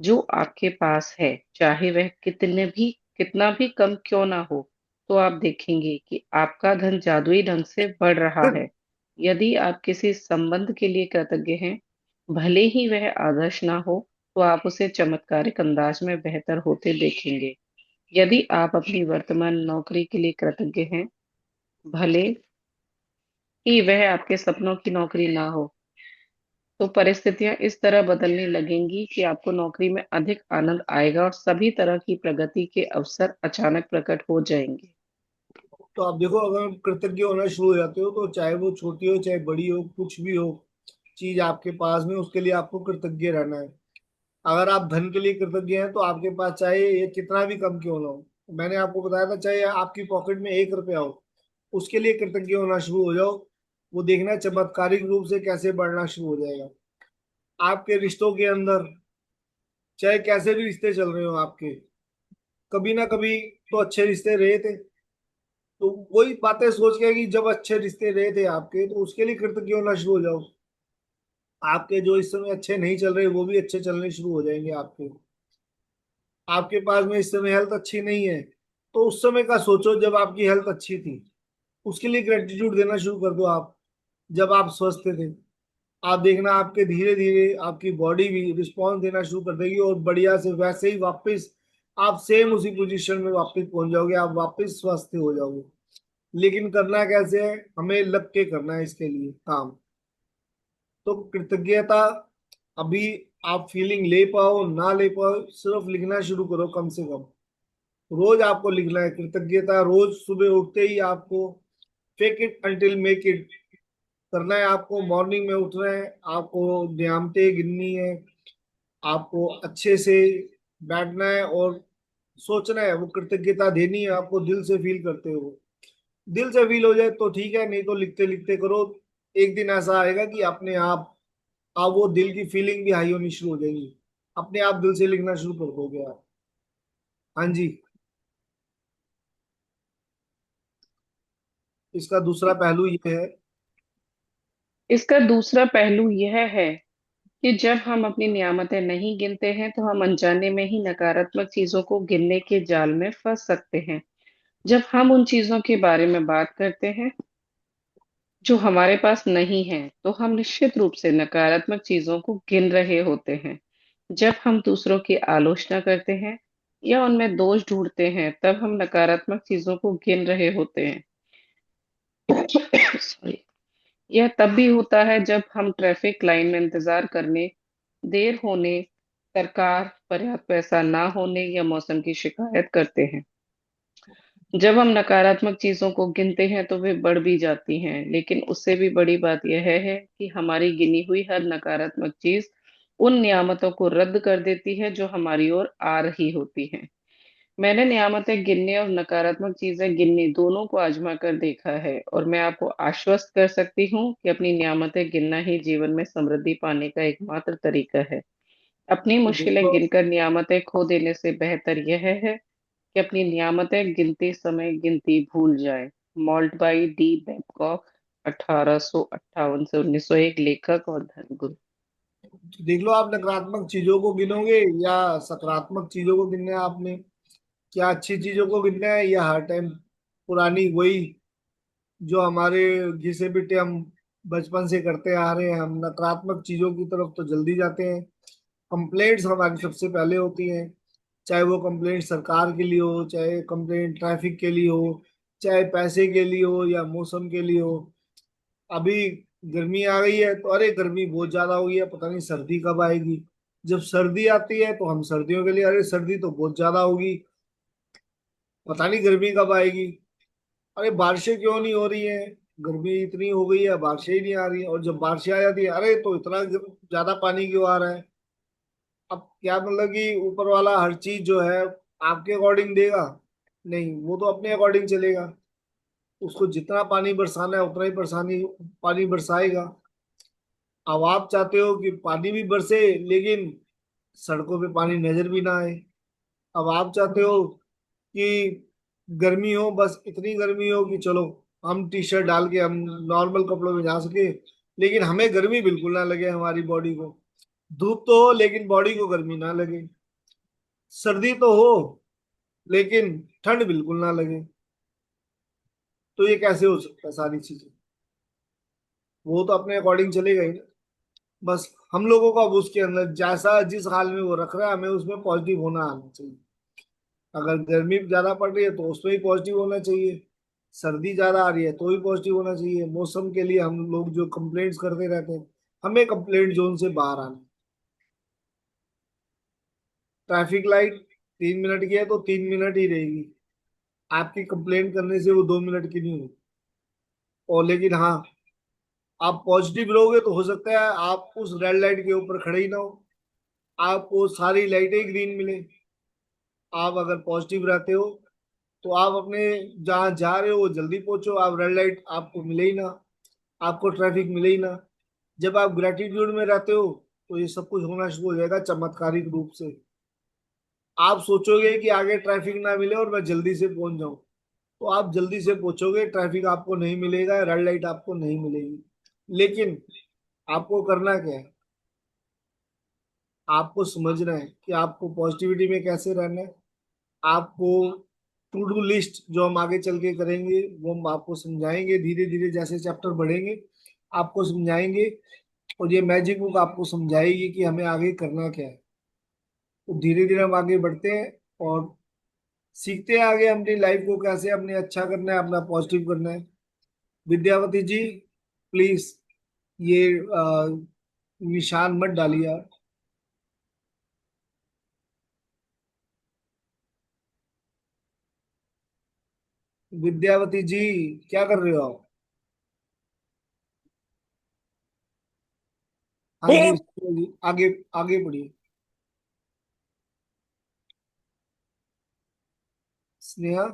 जो आपके पास है, चाहे वह कितना भी कम क्यों ना हो, तो आप देखेंगे कि आपका धन जादुई ढंग से बढ़ रहा है। यदि आप किसी संबंध के लिए कृतज्ञ हैं, भले ही वह आदर्श ना हो, तो आप उसे चमत्कारिक अंदाज में बेहतर होते देखेंगे। यदि आप अपनी वर्तमान नौकरी के लिए कृतज्ञ हैं, भले ही वह आपके सपनों की नौकरी ना हो, तो परिस्थितियां इस तरह बदलने लगेंगी कि आपको नौकरी में अधिक आनंद आएगा और सभी तरह की प्रगति के अवसर अचानक प्रकट हो जाएंगे। तो आप देखो, अगर आप कृतज्ञ होना शुरू हो जाते हो तो चाहे वो छोटी हो चाहे बड़ी हो, कुछ भी हो चीज आपके पास में, उसके लिए आपको कृतज्ञ रहना है। अगर आप धन के लिए कृतज्ञ हैं तो आपके पास चाहे ये कितना भी कम क्यों ना हो, मैंने आपको बताया था, चाहे आपकी पॉकेट में 1 रुपया हो, उसके लिए कृतज्ञ होना शुरू हो जाओ। वो देखना चमत्कारिक रूप से कैसे बढ़ना शुरू हो जाएगा। आपके रिश्तों के अंदर, चाहे कैसे भी रिश्ते चल रहे हो आपके, कभी ना कभी तो अच्छे रिश्ते रहे थे। तो वही बातें सोच के कि जब अच्छे रिश्ते रहे थे आपके, तो उसके लिए कृतज्ञ होना शुरू हो जाओ। आपके जो इस समय अच्छे नहीं चल रहे वो भी अच्छे चलने शुरू हो जाएंगे आपके। आपके पास में इस समय हेल्थ अच्छी नहीं है, तो उस समय का सोचो जब आपकी हेल्थ अच्छी थी, उसके लिए ग्रेटिट्यूड देना शुरू कर दो आप। जब आप स्वस्थ थे, आप देखना आपके धीरे धीरे आपकी बॉडी भी रिस्पॉन्स देना शुरू कर देगी और बढ़िया से वैसे ही वापस आप सेम उसी पोजीशन में वापस पहुंच जाओगे, आप वापस स्वस्थ हो जाओगे। लेकिन करना कैसे है, हमें लग के करना है इसके लिए काम। तो कृतज्ञता अभी आप फीलिंग ले पाओ ना ले पाओ, सिर्फ लिखना शुरू करो। कम से कम रोज आपको लिखना है कृतज्ञता, रोज सुबह उठते ही आपको fake it until make it करना है। आपको मॉर्निंग में उठना है, आपको नियामतें गिननी है, आपको अच्छे से बैठना है और सोचना है, वो कृतज्ञता देनी है आपको दिल से फील करते हो। दिल से फील हो जाए तो ठीक है, नहीं तो लिखते लिखते करो। एक दिन ऐसा आएगा कि अपने आप वो दिल की फीलिंग भी हाई होनी शुरू हो जाएगी, अपने आप दिल से लिखना शुरू कर दोगे आप। हाँ जी। इसका दूसरा पहलू ये है। इसका दूसरा पहलू यह है कि जब हम अपनी नियामतें नहीं गिनते हैं, तो हम अनजाने में ही नकारात्मक चीजों को गिनने के जाल में फंस सकते हैं। जब हम उन चीजों के बारे में बात करते हैं जो हमारे पास नहीं है, तो हम निश्चित रूप से नकारात्मक चीजों को गिन रहे होते हैं। जब हम दूसरों की आलोचना करते हैं या उनमें दोष ढूंढते हैं, तब हम नकारात्मक चीजों को गिन रहे होते हैं। सॉरी। यह तब भी होता है जब हम ट्रैफिक लाइन में इंतजार करने, देर होने, सरकार पर्याप्त पैसा ना होने या मौसम की शिकायत करते हैं। जब हम नकारात्मक चीजों को गिनते हैं तो वे बढ़ भी जाती हैं, लेकिन उससे भी बड़ी बात यह है कि हमारी गिनी हुई हर नकारात्मक चीज उन नियामतों को रद्द कर देती है जो हमारी ओर आ रही होती हैं। मैंने नियामतें गिनने और नकारात्मक चीजें गिनने दोनों को आजमा कर देखा है, और मैं आपको आश्वस्त कर सकती हूँ कि अपनी नियामतें गिनना ही जीवन में समृद्धि पाने का एकमात्र तरीका है। अपनी तो मुश्किलें देखो, गिनकर नियामतें खो देने से बेहतर यह है कि अपनी नियामतें गिनते समय गिनती भूल जाए। मॉल्ट बाई डी बैबकॉक, 1858 से 1901, लेखक और धर्मगुरु। देख लो, आप नकारात्मक चीजों को गिनोगे या सकारात्मक चीजों को गिनना है आपने? क्या अच्छी चीजों को गिनना है या हर टाइम पुरानी वही जो हमारे घिसे पिटे हम बचपन से करते आ रहे हैं? हम नकारात्मक चीजों की तरफ तो जल्दी जाते हैं। कंप्लेंट्स हमारी सबसे पहले होती हैं, चाहे वो कंप्लेंट सरकार के लिए हो, चाहे कंप्लेंट ट्रैफिक के लिए हो, चाहे पैसे के लिए हो या मौसम के लिए हो। अभी गर्मी आ गई है तो अरे गर्मी बहुत ज्यादा हो गई है, पता नहीं सर्दी कब आएगी। जब सर्दी आती है तो हम सर्दियों के लिए अरे सर्दी तो बहुत ज्यादा होगी, पता नहीं गर्मी कब आएगी। अरे बारिशें क्यों नहीं हो रही है, गर्मी इतनी हो गई है, बारिशें ही नहीं आ रही है। और जब बारिशें आ जाती है, अरे तो इतना ज्यादा पानी क्यों आ रहा है? अब क्या मतलब कि ऊपर वाला हर चीज जो है आपके अकॉर्डिंग देगा? नहीं, वो तो अपने अकॉर्डिंग चलेगा। उसको जितना पानी बरसाना है उतना ही पानी बरसाएगा। अब आप चाहते हो कि पानी भी बरसे लेकिन सड़कों पे पानी नजर भी ना आए। अब आप चाहते हो कि गर्मी हो, बस इतनी गर्मी हो कि चलो हम टी शर्ट डाल के हम नॉर्मल कपड़ों में जा सके, लेकिन हमें गर्मी बिल्कुल ना लगे हमारी बॉडी को। धूप तो हो लेकिन बॉडी को गर्मी ना लगे। सर्दी तो हो लेकिन ठंड बिल्कुल ना लगे। तो ये कैसे हो सकता है सारी चीजें? वो तो अपने अकॉर्डिंग चलेगा ही ना। बस हम लोगों को अब उसके अंदर जैसा जिस हाल में वो रख रहा है हमें उसमें पॉजिटिव होना आना चाहिए। अगर गर्मी ज्यादा पड़ रही है तो उसमें ही पॉजिटिव होना चाहिए। सर्दी ज्यादा आ रही है तो भी पॉजिटिव होना चाहिए। मौसम के लिए हम लोग जो कंप्लेंट्स करते रहते हैं, हमें कंप्लेंट जोन से बाहर आना। ट्रैफिक लाइट 3 मिनट की है तो 3 मिनट ही रहेगी। आपकी कंप्लेंट करने से वो 2 मिनट की नहीं होगी। और लेकिन हाँ, आप पॉजिटिव रहोगे तो हो सकता है आप उस रेड लाइट के ऊपर खड़े ही ना हो, आपको सारी लाइटें ग्रीन मिले। आप अगर पॉजिटिव रहते हो तो आप अपने जहाँ जा रहे हो वो जल्दी पहुंचो, आप रेड लाइट आपको मिले ही ना, आपको ट्रैफिक मिले ही ना। जब आप ग्रेटिट्यूड में रहते हो तो ये सब कुछ होना शुरू हो जाएगा चमत्कारिक रूप से। आप सोचोगे कि आगे ट्रैफिक ना मिले और मैं जल्दी से पहुंच जाऊं, तो आप जल्दी से पहुंचोगे, ट्रैफिक आपको नहीं मिलेगा, रेड लाइट आपको नहीं मिलेगी। लेकिन आपको करना क्या है? आपको समझना है कि आपको पॉजिटिविटी में कैसे रहना है। आपको टू डू लिस्ट जो हम आगे चल के करेंगे वो हम आपको समझाएंगे धीरे धीरे, जैसे चैप्टर बढ़ेंगे आपको समझाएंगे। और ये मैजिक बुक आपको समझाएगी कि हमें आगे करना क्या है। तो धीरे धीरे हम आगे बढ़ते हैं और सीखते हैं आगे अपनी लाइफ को कैसे अपने अच्छा करना है, अपना पॉजिटिव करना है। विद्यावती जी, प्लीज ये निशान मत डालिए आप। विद्यावती जी, क्या कर रहे हो आप? हाँ जी, आगे आगे बढ़िए। स्नेहा।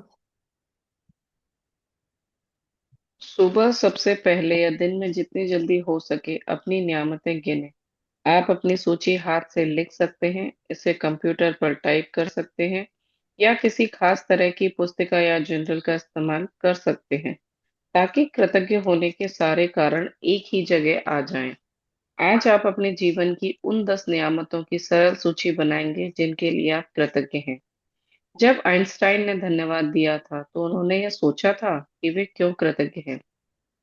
सुबह सबसे पहले या दिन में जितनी जल्दी हो सके अपनी नियामतें गिने। आप अपनी सूची हाथ से लिख सकते हैं, इसे कंप्यूटर पर टाइप कर सकते हैं, या किसी खास तरह की पुस्तिका या जर्नल का इस्तेमाल कर सकते हैं, ताकि कृतज्ञ होने के सारे कारण एक ही जगह आ जाएं। आज आप अपने जीवन की उन 10 नियामतों की सरल सूची बनाएंगे जिनके लिए आप कृतज्ञ हैं। जब आइंस्टाइन ने धन्यवाद दिया था तो उन्होंने यह सोचा था कि वे क्यों कृतज्ञ हैं।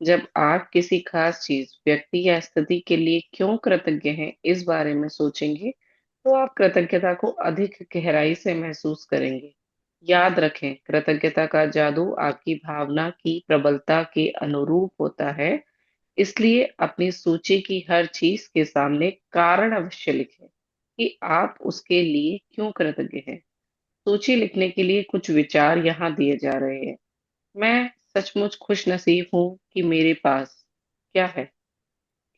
जब आप किसी खास चीज, व्यक्ति या स्थिति के लिए क्यों कृतज्ञ हैं इस बारे में सोचेंगे, तो आप कृतज्ञता को अधिक गहराई से महसूस करेंगे। याद रखें, कृतज्ञता का जादू आपकी भावना की प्रबलता के अनुरूप होता है। इसलिए अपनी सूची की हर चीज के सामने कारण अवश्य लिखें कि आप उसके लिए क्यों कृतज्ञ हैं। सूची लिखने के लिए कुछ विचार यहाँ दिए जा रहे हैं। मैं सचमुच खुश नसीब हूँ कि मेरे पास क्या है,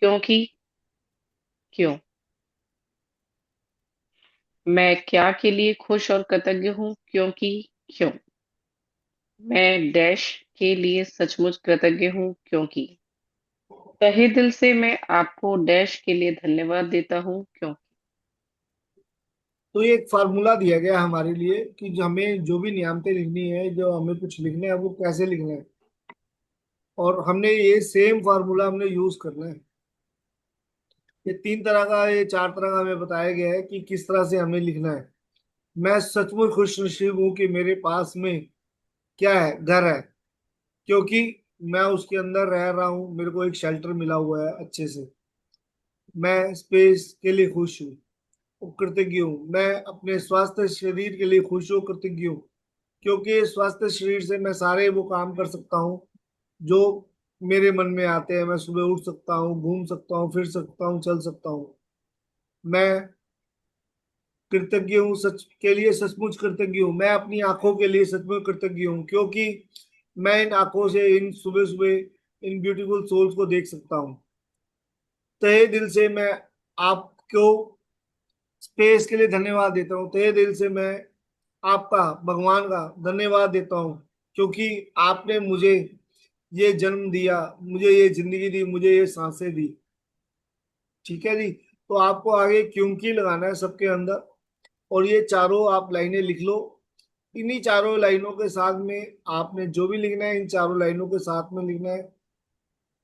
क्योंकि क्यों। मैं क्या के लिए खुश और कृतज्ञ हूँ, क्योंकि क्यों। मैं डैश के लिए सचमुच कृतज्ञ हूँ, क्योंकि तहे दिल से मैं आपको डैश के लिए धन्यवाद देता हूँ, क्यों। तो ये एक फार्मूला दिया गया है हमारे लिए कि जो हमें जो भी नियामतें लिखनी है, जो हमें कुछ लिखना है वो कैसे लिखना है। और हमने ये सेम फार्मूला हमने यूज करना है। ये 3 तरह का, ये 4 तरह का हमें बताया गया है कि किस तरह से हमें लिखना है। मैं सचमुच खुश नसीब हूँ कि मेरे पास में क्या है, घर है, क्योंकि मैं उसके अंदर रह रहा हूँ, मेरे को एक शेल्टर मिला हुआ है अच्छे से। मैं स्पेस के लिए खुश हूँ, कृतज्ञ हूँ। मैं अपने स्वास्थ्य शरीर के लिए खुश हूँ, कृतज्ञ हूँ, क्योंकि स्वास्थ्य शरीर से मैं सारे वो काम कर सकता हूँ जो मेरे मन में आते हैं। मैं सुबह उठ सकता हूँ, घूम सकता हूँ, फिर सकता हूँ, चल सकता हूँ। मैं कृतज्ञ हूँ, सच के लिए सचमुच कृतज्ञ हूँ। मैं अपनी आंखों के लिए सचमुच कृतज्ञ हूँ, क्योंकि मैं इन आंखों से इन सुबह सुबह इन ब्यूटीफुल सोल्स को देख सकता हूँ। तहे दिल से मैं आपको स्पेस के लिए धन्यवाद देता हूँ। तहे दिल से मैं आपका, भगवान का धन्यवाद देता हूँ, क्योंकि आपने मुझे ये जन्म दिया, मुझे ये जिंदगी दी, मुझे ये सांसें दी। ठीक है जी। तो आपको आगे क्योंकि लगाना है सबके अंदर, और ये चारों आप लाइनें लिख लो। इन्हीं चारों लाइनों के साथ में आपने जो भी लिखना है इन चारों लाइनों के साथ में लिखना है,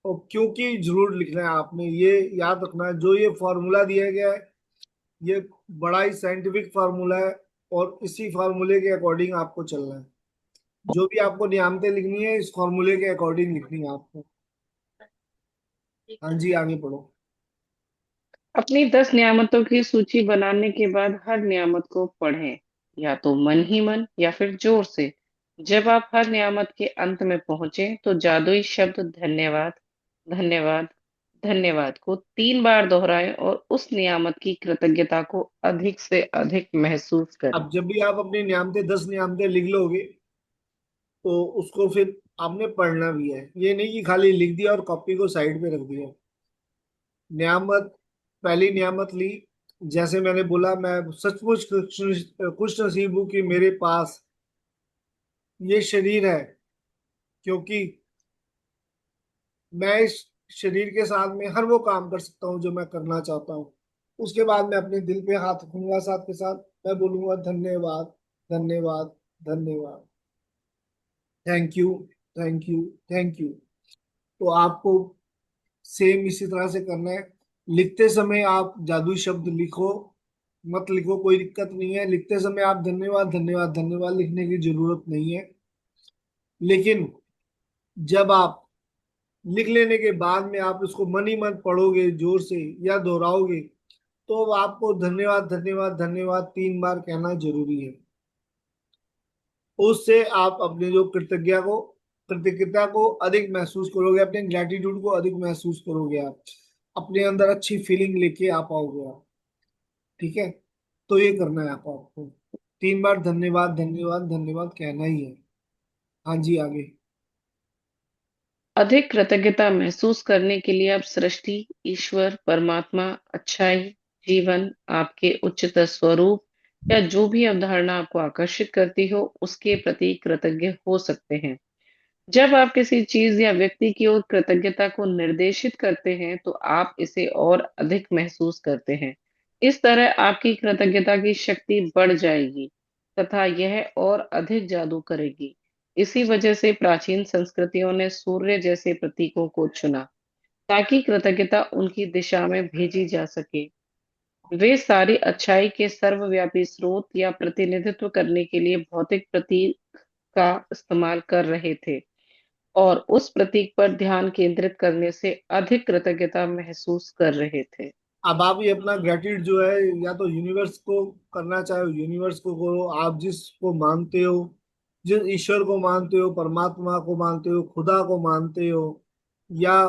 और क्योंकि जरूर लिखना है आपने। ये याद रखना है, जो ये फॉर्मूला दिया गया है ये बड़ा ही साइंटिफिक फार्मूला है, और इसी फार्मूले के अकॉर्डिंग आपको चलना है। जो भी आपको नियामतें लिखनी है इस फार्मूले के अकॉर्डिंग लिखनी है आपको। हाँ जी, आगे पढ़ो। अपनी 10 नियामतों की सूची बनाने के बाद हर नियामत को पढ़ें, या तो मन ही मन या फिर जोर से। जब आप हर नियामत के अंत में पहुंचे तो जादुई शब्द धन्यवाद, धन्यवाद, धन्यवाद को 3 बार दोहराएं और उस नियामत की कृतज्ञता को अधिक से अधिक महसूस करें। अब जब भी आप अपनी नियामतें 10 नियामतें लिख लोगे तो उसको फिर आपने पढ़ना भी है। ये नहीं कि खाली लिख दिया और कॉपी को साइड पे रख दिया। नियामत, पहली नियामत ली, जैसे मैंने बोला, मैं सचमुच खुश नसीब हूं कि मेरे पास ये शरीर है, क्योंकि मैं इस शरीर के साथ में हर वो काम कर सकता हूँ जो मैं करना चाहता हूँ। उसके बाद मैं अपने दिल पे हाथ रखूंगा, साथ के साथ मैं बोलूंगा धन्यवाद, धन्यवाद, धन्यवाद, thank you, thank you, thank you. तो आपको सेम इसी तरह से करना है। लिखते समय आप जादुई शब्द लिखो, मत लिखो, कोई दिक्कत नहीं है। लिखते समय आप धन्यवाद, धन्यवाद, धन्यवाद लिखने की जरूरत नहीं है। लेकिन जब आप लिख लेने के बाद में आप इसको मन ही मन पढ़ोगे जोर से या दोहराओगे, तो आपको धन्यवाद, धन्यवाद, धन्यवाद 3 बार कहना जरूरी है। उससे आप अपने जो कृतज्ञता को अधिक महसूस करोगे, अपने ग्रेटिट्यूड को अधिक महसूस करोगे। आप अपने अंदर अच्छी फीलिंग लेके आ पाओगे आप। ठीक है, तो ये करना है आपको 3 बार धन्यवाद, धन्यवाद, धन्यवाद कहना ही है। हाँ जी, आगे। अधिक कृतज्ञता महसूस करने के लिए आप सृष्टि, ईश्वर, परमात्मा, अच्छाई, जीवन, आपके उच्चतर स्वरूप या जो भी अवधारणा आपको आकर्षित करती हो उसके प्रति कृतज्ञ हो सकते हैं। जब आप किसी चीज या व्यक्ति की ओर कृतज्ञता को निर्देशित करते हैं तो आप इसे और अधिक महसूस करते हैं। इस तरह आपकी कृतज्ञता की शक्ति बढ़ जाएगी तथा यह और अधिक जादू करेगी। इसी वजह से प्राचीन संस्कृतियों ने सूर्य जैसे प्रतीकों को चुना ताकि कृतज्ञता उनकी दिशा में भेजी जा सके। वे सारी अच्छाई के सर्वव्यापी स्रोत या प्रतिनिधित्व करने के लिए भौतिक प्रतीक का इस्तेमाल कर रहे थे और उस प्रतीक पर ध्यान केंद्रित करने से अधिक कृतज्ञता महसूस कर रहे थे। अब आप ये अपना ग्रेटिट्यूड जो है, या तो यूनिवर्स को करना चाहे यूनिवर्स को करो, आप जिसको मानते हो, जिस ईश्वर को मानते हो, परमात्मा को मानते हो, खुदा को मानते हो, या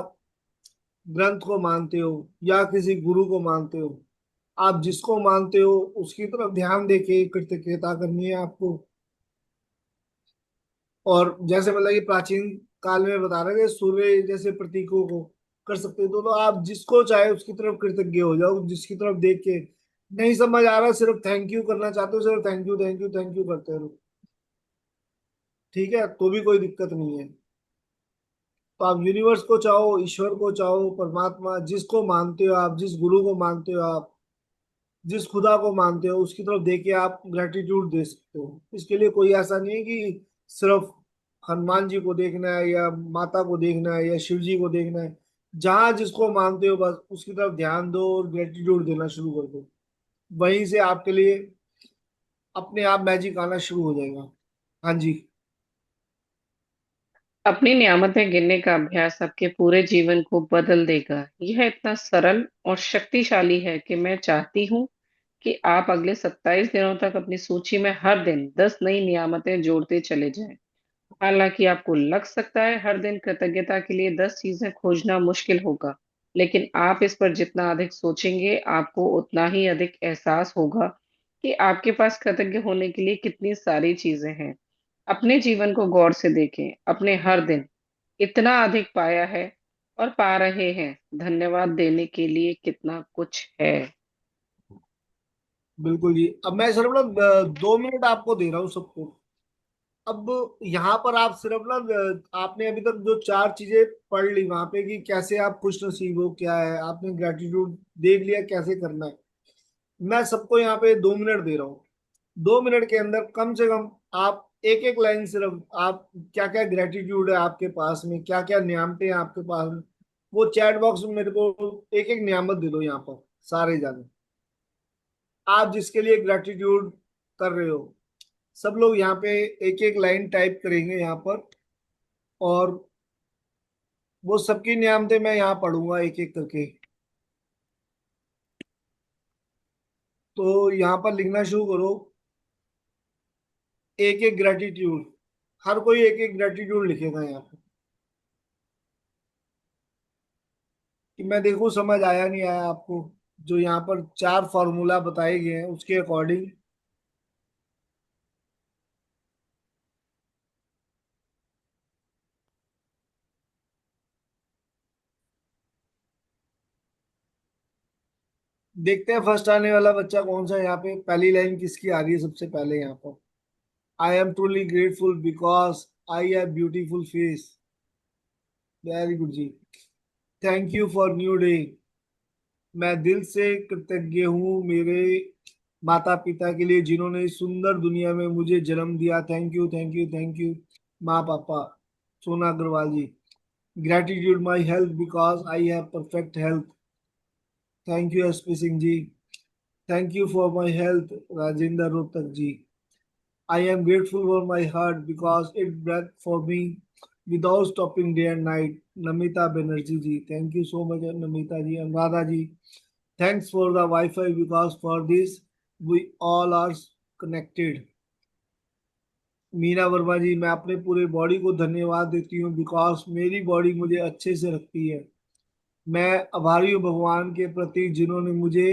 ग्रंथ को मानते हो, या किसी गुरु को मानते हो, आप जिसको मानते हो उसकी तरफ ध्यान देके कृतज्ञता करनी है आपको। और जैसे मतलब कि प्राचीन काल में बता रहे थे सूर्य जैसे प्रतीकों को कर सकते हो, तो आप जिसको चाहे उसकी तरफ कृतज्ञ हो जाओ, जिसकी तरफ देख के। नहीं समझ आ रहा, सिर्फ थैंक यू करना चाहते हो, सिर्फ thank you, thank you, thank you करते रहो। ठीक है, तो भी कोई दिक्कत नहीं है। तो आप यूनिवर्स को चाहो, ईश्वर को चाहो, परमात्मा, जिसको मानते हो आप, जिस गुरु को मानते हो आप, जिस खुदा को मानते हो उसकी तरफ देख के आप ग्रेटिट्यूड दे सकते हो। इसके लिए कोई ऐसा नहीं है कि सिर्फ हनुमान जी को देखना है या माता को देखना है या शिव जी को देखना है। जहां जिसको मानते हो बस उसकी तरफ ध्यान दो और ग्रेटिट्यूड देना शुरू कर दो। वहीं से आपके लिए अपने आप मैजिक आना शुरू हो जाएगा। हाँ जी। अपनी नियामतें गिनने का अभ्यास आपके पूरे जीवन को बदल देगा। यह इतना सरल और शक्तिशाली है कि मैं चाहती हूँ कि आप अगले 27 दिनों तक अपनी सूची में हर दिन 10 नई नियामतें जोड़ते चले जाएं। हालांकि आपको लग सकता है हर दिन कृतज्ञता के लिए 10 चीजें खोजना मुश्किल होगा, लेकिन आप इस पर जितना अधिक सोचेंगे आपको उतना ही अधिक एहसास होगा कि आपके पास कृतज्ञ होने के लिए कितनी सारी चीजें हैं। अपने जीवन को गौर से देखें, अपने हर दिन इतना अधिक पाया है और पा रहे हैं, धन्यवाद देने के लिए कितना कुछ है। बिल्कुल जी। अब मैं सर 2 मिनट आपको दे रहा हूँ सबको। अब यहाँ पर आप सिर्फ ना, आपने अभी तक जो चार चीजें पढ़ ली वहां पे कि कैसे आप खुश नसीब हो, क्या है, आपने ग्रेटिट्यूड देख लिया कैसे करना है। मैं सबको यहाँ पे 2 मिनट दे रहा हूँ। 2 मिनट के अंदर कम से कम आप एक एक लाइन, सिर्फ आप क्या क्या ग्रेटिट्यूड है आपके पास में, क्या क्या नियामतें हैं आपके पास में, वो चैट बॉक्स में मेरे को एक एक नियामत दे दो यहाँ पर, सारे जाने आप जिसके लिए ग्रेटिट्यूड कर रहे हो। सब लोग यहाँ पे एक एक लाइन टाइप करेंगे यहाँ पर, और वो सबकी नियामतें मैं यहाँ पढ़ूंगा एक एक करके। तो यहाँ पर लिखना शुरू करो, एक एक ग्रेटिट्यूड। हर कोई एक एक ग्रेटिट्यूड लिखेगा यहाँ पे, कि मैं देखूं समझ आया नहीं आया आपको। जो यहाँ पर चार फॉर्मूला बताए गए हैं उसके अकॉर्डिंग। देखते हैं फर्स्ट आने वाला बच्चा कौन सा है। यहाँ पे पहली लाइन किसकी आ रही है सबसे पहले यहाँ पर? I am truly grateful because I have beautiful face. Very good जी। Thank you for new day. मैं दिल से कृतज्ञ हूँ मेरे माता पिता के लिए जिन्होंने इस सुंदर दुनिया में मुझे जन्म दिया। Thank you, thank you, thank you माँ पापा। Sona Agarwal ji. Gratitude my health because I have perfect health. Thank you SP Singh ji. Thank you for my health Rajendra Rohtak ji. I am grateful for my heart because it breathes for me without stopping day and night. Namita Banerjee ji, thank you so much, Namita ji. Anuradha ji, thanks for the Wi-Fi because for this we all are connected. Meena Verma ji, मैं अपने पूरे body को धन्यवाद देती हूँ because मेरी body मुझे अच्छे से रखती है। मैं आभारी हूँ भगवान के प्रति जिन्होंने मुझे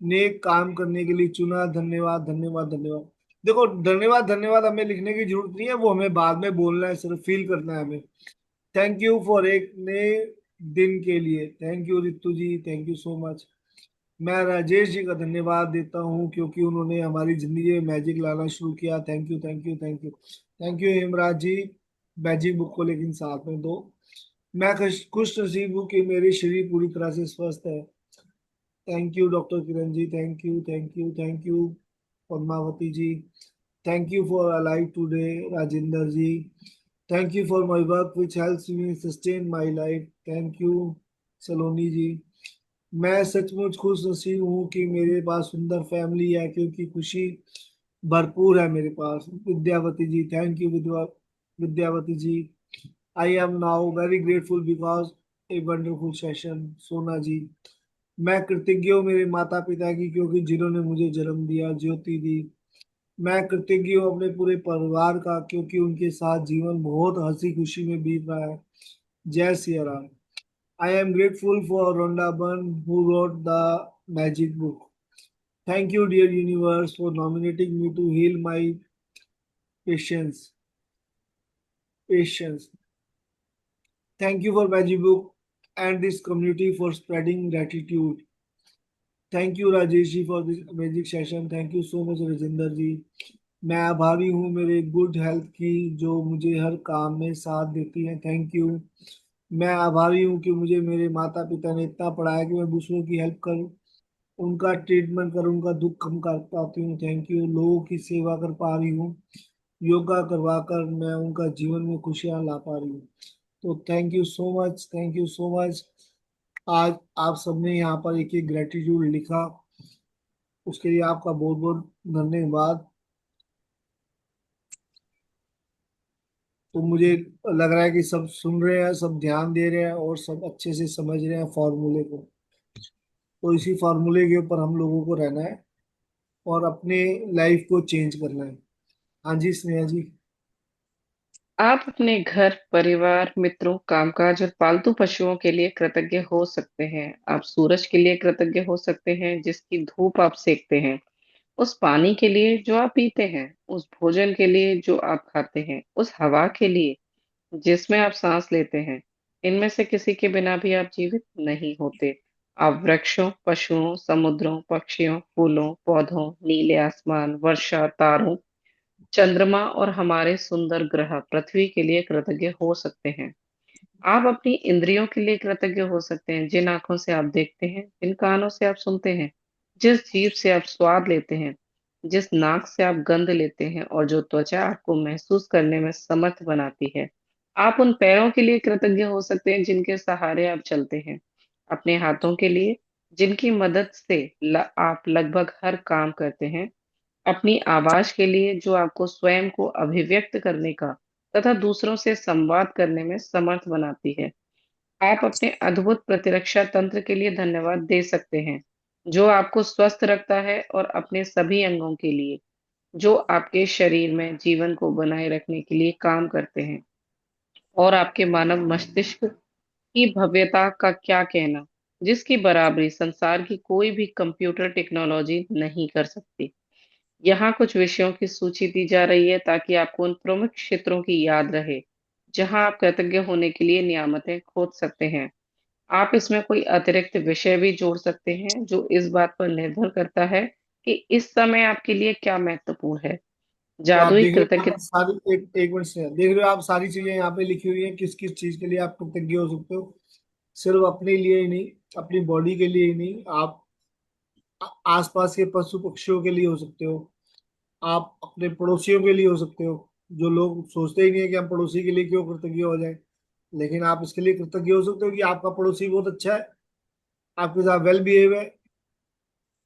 नेक काम करने के लिए चुना। धन्यवाद, धन्यवाद, धन्यवाद। देखो, धन्यवाद धन्यवाद हमें लिखने की जरूरत नहीं है, वो हमें बाद में बोलना है, सिर्फ फील करना है हमें। थैंक यू फॉर एक नए दिन के लिए। Thank you Ritu ji, thank you so much. मैं राजेश जी का धन्यवाद देता हूँ क्योंकि उन्होंने हमारी जिंदगी में मैजिक लाना शुरू किया। Thank you, thank you, thank you, thank you Hemraj ji. Magic book को लेकिन साथ में दो। मैं खुश नसीब हूँ कि मेरी शरीर पूरी तरह से स्वस्थ है। Thank you doctor Kiran ji, thank you, thank you, thank you Padmavati ji. Thank you for alive today Rajendra ji. Thank you for my work which helps me sustain my life. Thank you Saloni ji. मैं सचमुच खुश नसीब हूँ कि मेरे पास सुंदर फैमिली है क्योंकि खुशी भरपूर है मेरे पास। Vidyavati ji, thank you Vidyavati ji. I am now very grateful because a wonderful session. Sona ji, मैं कृतज्ञ हूँ मेरे माता पिता की क्योंकि जिन्होंने मुझे जन्म दिया। ज्योति दी, मैं कृतज्ञ हूँ अपने पूरे परिवार का क्योंकि उनके साथ जीवन बहुत हंसी खुशी में बीत रहा है। Jai Siya Ram. I am grateful for Rhonda Byrne who wrote the magic book. Thank you dear universe for nominating me to heal my patience patience. Thank you for magic book and this community for spreading gratitude. Thank you Rajesh ji for this amazing session. Thank you so much Rajendra ji. मैं आभारी हूँ मेरे good health की जो मुझे हर काम में साथ देती है। Thank you. मैं आभारी हूँ कि मुझे मेरे माता पिता ने इतना पढ़ाया कि मैं दूसरों की हेल्प करूँ, उनका ट्रीटमेंट करूँ, उनका दुख कम कर पाती हूँ। Thank you. लोगों की सेवा कर पा रही हूँ, योगा करवा कर मैं उनका जीवन में खुशियाँ ला पा रही हूँ। तो thank you so much, thank you so much. आज आप सबने यहाँ पर एक एक ग्रेटिट्यूड लिखा, उसके लिए आपका बहुत बहुत धन्यवाद। तो मुझे लग रहा है कि सब सुन रहे हैं, सब ध्यान दे रहे हैं और सब अच्छे से समझ रहे हैं फॉर्मूले को। तो इसी फॉर्मूले के ऊपर हम लोगों को रहना है और अपने लाइफ को चेंज करना है। हाँ जी स्नेहा जी। आप अपने घर, परिवार, मित्रों, कामकाज और पालतू पशुओं के लिए कृतज्ञ हो सकते हैं। आप सूरज के लिए कृतज्ञ हो सकते हैं जिसकी धूप आप सेकते हैं, उस पानी के लिए जो आप पीते हैं, उस भोजन के लिए जो आप खाते हैं, उस हवा के लिए जिसमें आप सांस लेते हैं। इनमें से किसी के बिना भी आप जीवित नहीं होते। आप वृक्षों, पशुओं, समुद्रों, पक्षियों, फूलों, पौधों, नीले आसमान, वर्षा, तारों चंद्रमा और हमारे सुंदर ग्रह पृथ्वी के लिए कृतज्ञ हो सकते हैं। आप अपनी इंद्रियों के लिए कृतज्ञ हो सकते हैं, जिन आंखों से आप देखते हैं, जिन कानों से आप सुनते हैं, जिस जीभ से आप स्वाद लेते हैं, जिस नाक से आप गंध लेते हैं और जो त्वचा आपको महसूस करने में समर्थ बनाती है। आप उन पैरों के लिए कृतज्ञ हो सकते हैं जिनके सहारे आप चलते हैं, अपने हाथों के लिए जिनकी मदद से आप लगभग हर काम करते हैं, अपनी आवाज के लिए जो आपको स्वयं को अभिव्यक्त करने का तथा दूसरों से संवाद करने में समर्थ बनाती है। आप अपने अद्भुत प्रतिरक्षा तंत्र के लिए धन्यवाद दे सकते हैं, जो आपको स्वस्थ रखता है, और अपने सभी अंगों के लिए जो आपके शरीर में जीवन को बनाए रखने के लिए काम करते हैं। और आपके मानव मस्तिष्क की भव्यता का क्या कहना, जिसकी बराबरी संसार की कोई भी कंप्यूटर टेक्नोलॉजी नहीं कर सकती। यहाँ कुछ विषयों की सूची दी जा रही है ताकि आपको उन प्रमुख क्षेत्रों की याद रहे जहाँ आप कृतज्ञ होने के लिए नियामतें खोज सकते हैं। आप इसमें कोई अतिरिक्त विषय भी जोड़ सकते हैं, जो इस बात पर निर्भर करता है कि इस समय आपके लिए क्या महत्वपूर्ण है। तो आप जादुई देख रहे हो कृतज्ञ यहाँ सारी एक मिनट से देख रहे हो आप, सारी चीजें यहाँ पे लिखी हुई हैं, किस किस चीज के लिए आप कृतज्ञ हो सकते हो। सिर्फ अपने लिए ही नहीं, अपनी बॉडी के लिए ही नहीं, आप आसपास के पशु पक्षियों के लिए हो सकते हो, आप अपने पड़ोसियों के लिए हो सकते हो। जो लोग सोचते ही नहीं है कि हम पड़ोसी के लिए क्यों कृतज्ञ हो जाए, लेकिन आप इसके लिए कृतज्ञ हो सकते हो कि आपका पड़ोसी बहुत अच्छा है, आपके साथ वेल बिहेव है,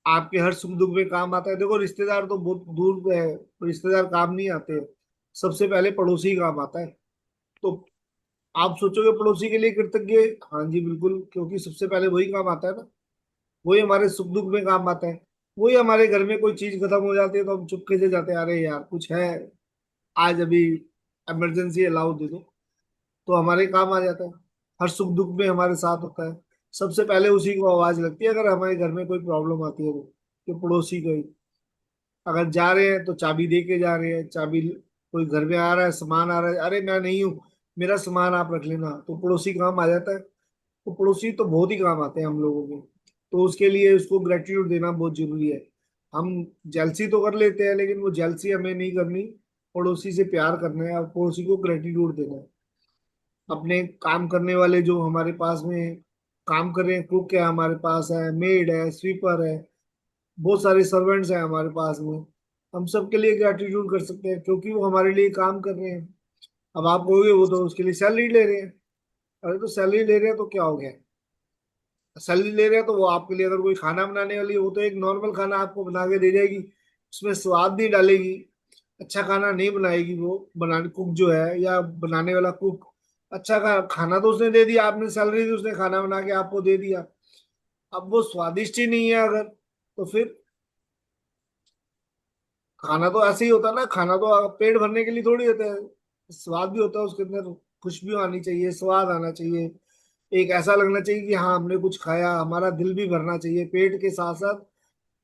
आपके हर सुख दुख में काम आता है। देखो रिश्तेदार तो बहुत दूर है, रिश्तेदार काम नहीं आते, सबसे पहले पड़ोसी काम आता है। तो आप सोचोगे पड़ोसी के लिए कृतज्ञ, हाँ जी बिल्कुल, क्योंकि सबसे पहले वही काम आता है ना, वही हमारे सुख दुख में काम आता है। वही हमारे घर में कोई चीज खत्म हो जाती है तो हम चुपके से जाते हैं, अरे यार कुछ है आज अभी इमरजेंसी अलाउ दे दो, तो हमारे काम आ जाता है। हर सुख दुख में हमारे साथ होता है, सबसे पहले उसी को आवाज लगती है अगर हमारे घर में कोई प्रॉब्लम आती है तो, कि पड़ोसी को ही। अगर जा रहे हैं तो चाबी दे के जा रहे हैं, चाबी कोई घर में आ रहा है, सामान आ रहा है, अरे मैं नहीं हूँ, मेरा सामान आप रख लेना, तो पड़ोसी काम आ जाता है। तो पड़ोसी तो बहुत ही काम आते हैं हम लोगों के, तो उसके लिए उसको ग्रेटिट्यूड देना बहुत जरूरी है। हम जेलसी तो कर लेते हैं, लेकिन वो जेलसी हमें नहीं करनी, पड़ोसी से प्यार करना है और पड़ोसी को ग्रेटिट्यूड देना है। अपने काम करने वाले जो हमारे पास में काम कर रहे हैं, कुक है हमारे पास, है मेड है, स्वीपर है, बहुत सारे सर्वेंट्स हैं हमारे पास में, हम सबके लिए ग्रेटिट्यूड कर सकते हैं क्योंकि वो हमारे लिए काम कर रहे हैं। अब आप कहोगे वो तो उसके लिए सैलरी ले रहे हैं, अरे तो सैलरी ले रहे हैं तो क्या हो गया, सैलरी ले रहे हैं तो वो आपके लिए अगर कोई खाना बनाने वाली है, वो तो एक नॉर्मल खाना आपको बना के दे जाएगी, उसमें स्वाद नहीं डालेगी, अच्छा खाना नहीं बनाएगी वो, बनाने कुक जो है या बनाने वाला कुक। अच्छा खाना तो उसने दे दिया, आपने सैलरी दी, उसने खाना बना के आपको दे दिया। अब वो स्वादिष्ट ही नहीं है अगर, तो फिर खाना तो ऐसे ही होता है ना, खाना तो पेट भरने के लिए थोड़ी होता है, स्वाद भी होता है उसके अंदर, खुशबू आनी चाहिए, स्वाद आना चाहिए, एक ऐसा लगना चाहिए कि हाँ हमने कुछ खाया, हमारा दिल भी भरना चाहिए, पेट के साथ साथ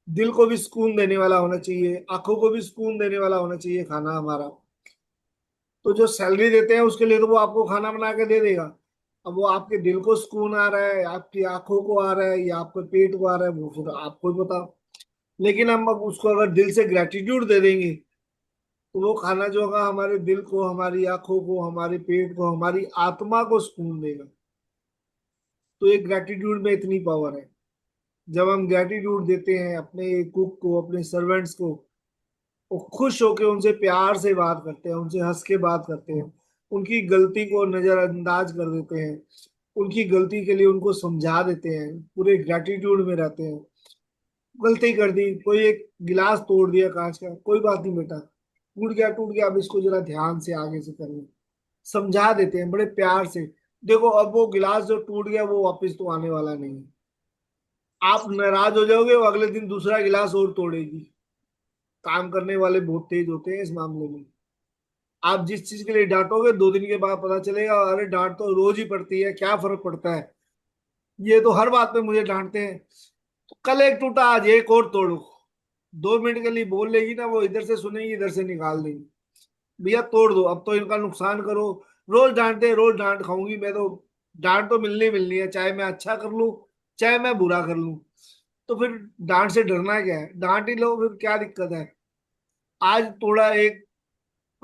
दिल को भी सुकून देने वाला होना चाहिए, आंखों को भी सुकून देने वाला होना चाहिए खाना हमारा। तो जो सैलरी देते हैं उसके लिए तो वो आपको खाना बना के दे देगा, अब वो आपके दिल को सुकून आ रहा है, आपकी आंखों को आ रहा है या आपके पेट को आ रहा है, वो फिर आपको ही पता। लेकिन हम अब उसको अगर दिल से ग्रेटिट्यूड दे देंगे, तो वो खाना जो होगा हमारे दिल को, हमारी आंखों को, हमारे पेट को, हमारी आत्मा को सुकून देगा। तो ये ग्रेटिट्यूड में इतनी पावर है। जब हम ग्रेटिट्यूड देते हैं अपने कुक को, अपने सर्वेंट्स को, वो खुश होकर उनसे प्यार से बात करते हैं, उनसे हंस के बात करते हैं, उनकी गलती को नजरअंदाज कर देते हैं, उनकी गलती के लिए उनको समझा देते हैं, पूरे ग्रेटिट्यूड में रहते हैं। गलती कर दी, कोई एक गिलास तोड़ दिया कांच का, कोई बात नहीं बेटा, टूट गया टूट गया, अब इसको जरा ध्यान से आगे से करना, समझा देते हैं बड़े प्यार से। देखो अब वो गिलास जो टूट गया वो वापस तो आने वाला नहीं है, आप नाराज हो जाओगे, वो अगले दिन दूसरा गिलास और तोड़ेगी। काम करने वाले बहुत तेज होते हैं इस मामले में। आप जिस चीज के लिए डांटोगे 2 दिन के बाद पता चलेगा अरे डांट तो रोज ही पड़ती है, क्या फर्क पड़ता है, ये तो हर बात पे मुझे डांटते हैं। तो कल एक टूटा आज एक और तोड़ो, 2 मिनट के लिए बोल लेगी ना, वो इधर से सुनेगी इधर से निकाल देगी, भैया तोड़ दो अब तो इनका नुकसान करो। रोज डांटते रोज डांट खाऊंगी मैं तो, डांट तो मिलनी मिलनी है, चाहे मैं अच्छा कर लूं चाहे मैं बुरा कर लूं। तो फिर डांट से डरना क्या है, डांट ही लो, फिर क्या दिक्कत है। आज तोड़ा एक